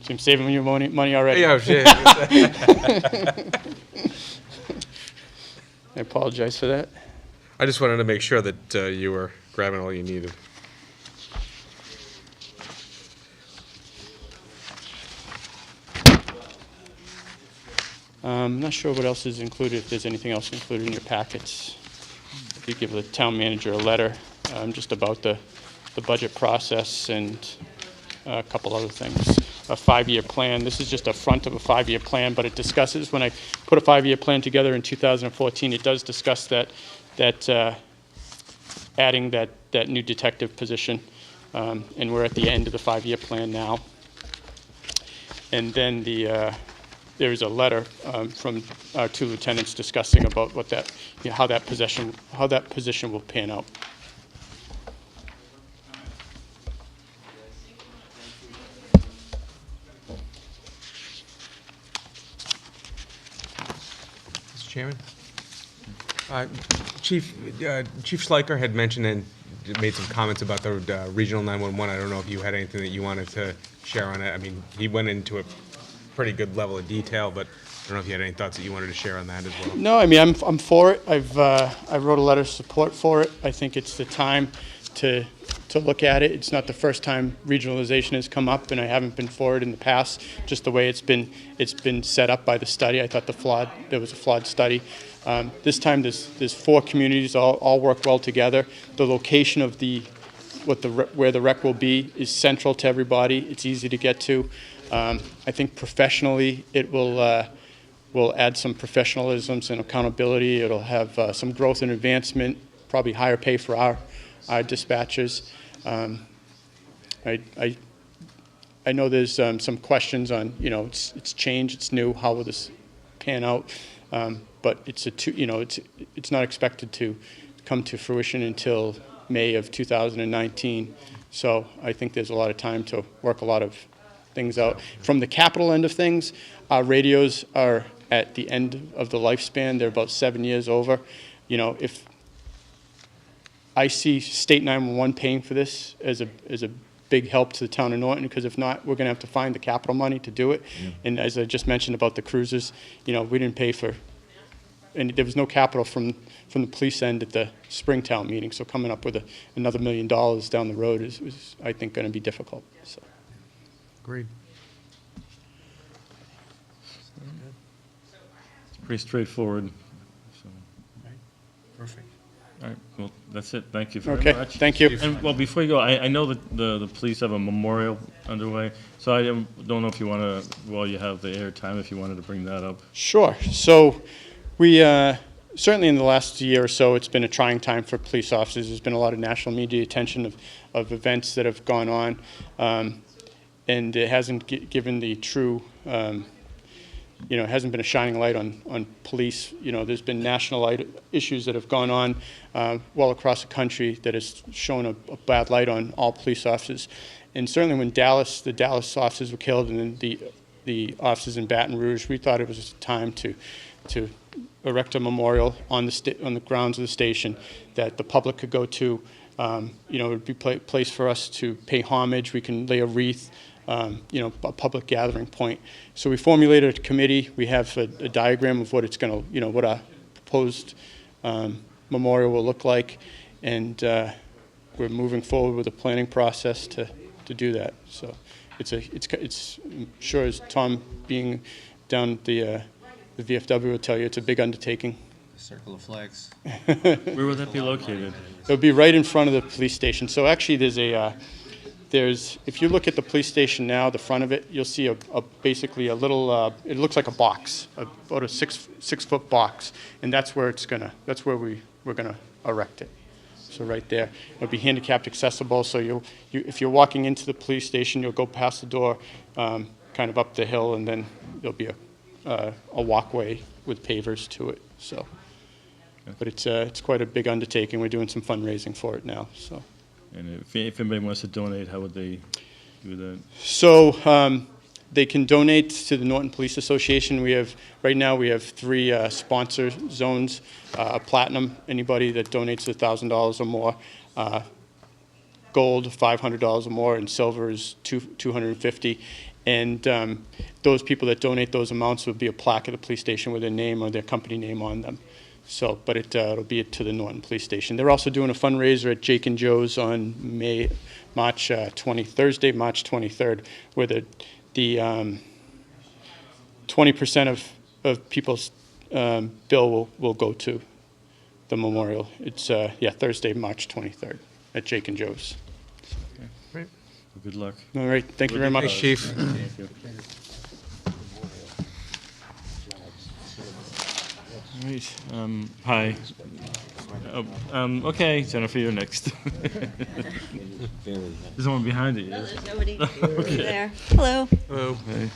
So I'm saving you money already. Yeah, shit. I apologize for that. I just wanted to make sure that you were grabbing all you needed. I'm not sure what else is included, if there's anything else included in your packets. If you give the town manager a letter just about the budget process and a couple other things. A 5-year plan. This is just a front of a 5-year plan, but it discusses, when I put a 5-year plan together in 2014, it does discuss that adding that new detective position, and we're at the end of the 5-year plan now. And then there is a letter from our 2 lieutenants discussing about what that, how that position will pan out. Mr. Chairman? Chief Schleicher had mentioned and made some comments about the regional 911. I don't know if you had anything that you wanted to share on it. I mean, he went into a pretty good level of detail, but I don't know if you had any thoughts that you wanted to share on that as well. No, I mean, I'm for it. I wrote a letter of support for it. I think it's the time to look at it. It's not the first time regionalization has come up, and I haven't been for it in the past, just the way it's been set up by the study. I thought there was a flawed study. This time there's 4 communities all work well together. The location of where the rec will be is central to everybody. It's easy to get to. I think professionally it will add some professionalisms and accountability. It'll have some growth and advancement, probably higher pay for our dispatchers. I know there's some questions on, it's changed, it's new, how will this pan out? But it's not expected to come to fruition until May of 2019. So I think there's a lot of time to work a lot of things out. From the capital end of things, our radios are at the end of the lifespan. They're about 7 years over. If I see State 911 paying for this as a big help to the town of Norton, because if not, we're going to have to find the capital money to do it. Yeah. And as I just mentioned about the cruisers, we didn't pay for, and there was no capital from the police end at the Springtown meeting. So coming up with another $1 million down the road is I think, going to be difficult. So. Agreed. It's pretty straightforward. So. Perfect. All right, well, that's it. Thank you very much. Okay, thank you. And, well, before you go, I know that the police have a memorial underway, so I don't know if you want to, while you have the airtime, if you wanted to bring that up. Sure. So we, certainly in the last year or so, it's been a trying time for police officers. There's been a lot of national media attention of events that have gone on, and it hasn't given the true, it hasn't been a shining light on police. There's been national issues that have gone on well across the country that has shown a bad light on all police officers. And certainly when the Dallas officers were killed, and then the officers in Baton Rouge, we thought it was time to erect a memorial on the grounds of the station that the public could go to. It would be a place for us to pay homage. We can lay a wreath. A public gathering point. So we formulated a committee. We have a diagram of what it's going to, what our proposed memorial will look like, and we're moving forward with a planning process to do that. So it's I'm sure, as Tom being down at the VFW will tell you, it's a big undertaking. Circle of Flags. Where would that be located? It'll be right in front of the police station. So actually, if you look at the police station now, the front of it, you'll see basically a little, it looks like a box, about a six foot box, and that's where we're gonna erect it. So right there, it'll be handicapped accessible. So if you're walking into the police station, you'll go past the door, kind of up the hill, and then there'll be a walkway with pavers to it. So, but it's quite a big undertaking. We're doing some fundraising for it now. So. And if anybody wants to donate, how would they do that? So They can donate to the Norton Police Association. Right now, we have 3 sponsor zones, platinum, anybody that donates $1,000 or more, gold, $500 or more, and silver is $250. And those people that donate those amounts would be a plaque at the police station with their name or their company name on them. So, but it'll be to the Norton Police Station. They're also doing a fundraiser at Jake and Joe's on Thursday, March 23rd, where the 20% of people's bill will go to the memorial. It's Thursday, March 23rd at Jake and Joe's. Great. Good luck. All right, thank you very much. Thanks, Chief. Thank you. All right, hi. Okay, Jennifer, you're next. There's no one behind you. There's nobody there. Hello. Hello. Hey.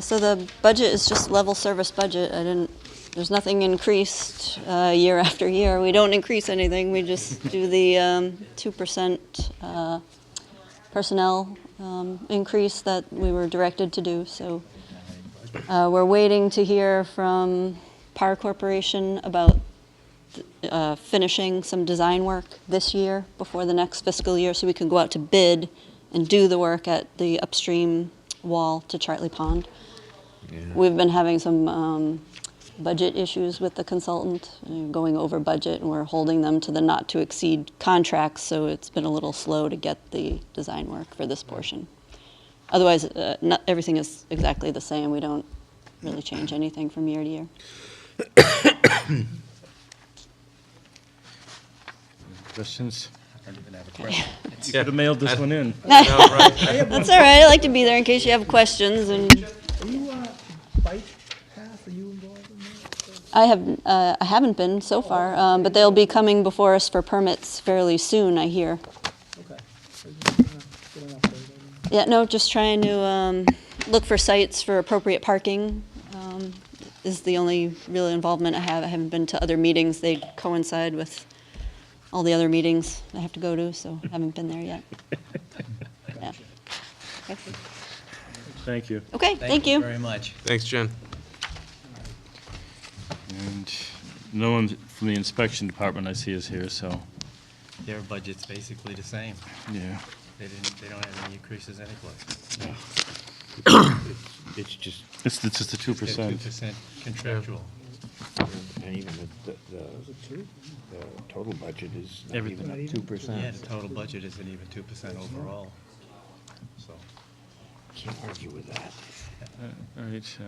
So the budget is just level service budget. There's nothing increased year after year. We don't increase anything. We just do the 2% personnel increase that we were directed to do. So we're waiting to hear from Power Corporation about finishing some design work this year before the next fiscal year, so we can go out to bid and do the work at the upstream wall to Chartley Pond. We've been having some budget issues with the consultant, going over budget, and we're holding them to the not to exceed contracts, so it's been a little slow to get the design work for this portion. Otherwise, not everything is exactly the same. We don't really change anything from year to year. Questions? I don't even have a question. You could have mailed this one in. That's all right. I like to be there in case you have questions. And Are you bike path, are you involved in that? I haven't been so far, but they'll be coming before us for permits fairly soon, I hear. Okay. So just get an update on Yeah, no, just trying to look for sites for appropriate parking is the only real involvement I have. I haven't been to other meetings. They coincide with all the other meetings I have to go to, so I haven't been there yet. Yeah. Okay. Thank you. Okay, thank you. very much. Thanks, Jen. And no one from the inspection department I see is here, so, Their budget's basically the same. yeah. They don't have any increases anyplace. It's just, It's just the 2%. 2% contractual. and even the total budget is not Everything. even at 2%. Yeah, the total budget isn't even 2% overall. So, Can't argue with that. All right.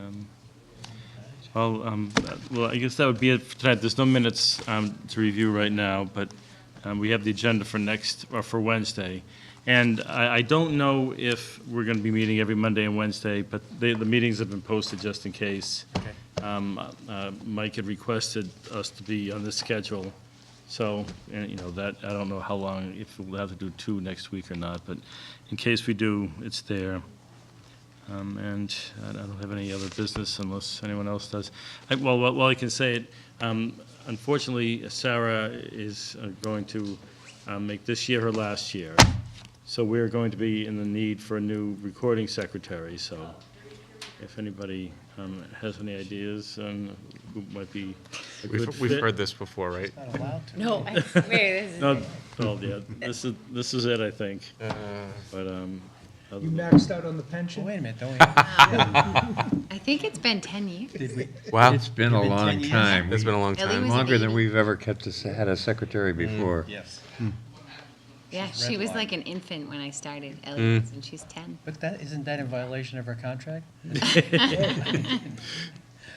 Well, I guess that would be it for tonight. There's no minutes to review right now, but we have the agenda for Wednesday. And I don't know if we're going to be meeting every Monday and Wednesday, but the meetings have been posted just in case. okay. Mike had requested us to be on this schedule, so, and, you know, that, I don't know how long, if we'll have to do 2 next week or not, but in case we do, it's there. And I don't have any other business unless anyone else does. Well, I can say it, unfortunately, Sarah is going to make this year her last year. So we're going to be in the need for a new recording secretary, so if anybody has any ideas on who might be a good fit. We've heard this before, right? Not allowed to. No, I swear, this is. No, well, yeah, this is it, I think. But, other You than- maxed out on the pension? Well, wait a minute, don't we? I think it's been 10 years. Did we? Wow. It's been a Been 10 long years? time. It's been a long Ellie time. was a Longer than baby. we've ever had a secretary before. Yes. Yeah, she Red was line. like an infant when I started. Ellie was, and she's 10. But isn't that in violation of her contract?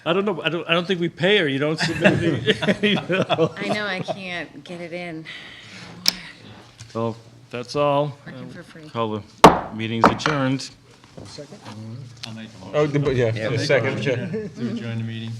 I don't know, I don't think we pay her, you don't submit the. I know, I can't get it in. Well, that's all. Working for free. Call the meeting's adjourned. Second? I'll make a motion Oh, yeah, Yeah, a second. to adjourn the meeting.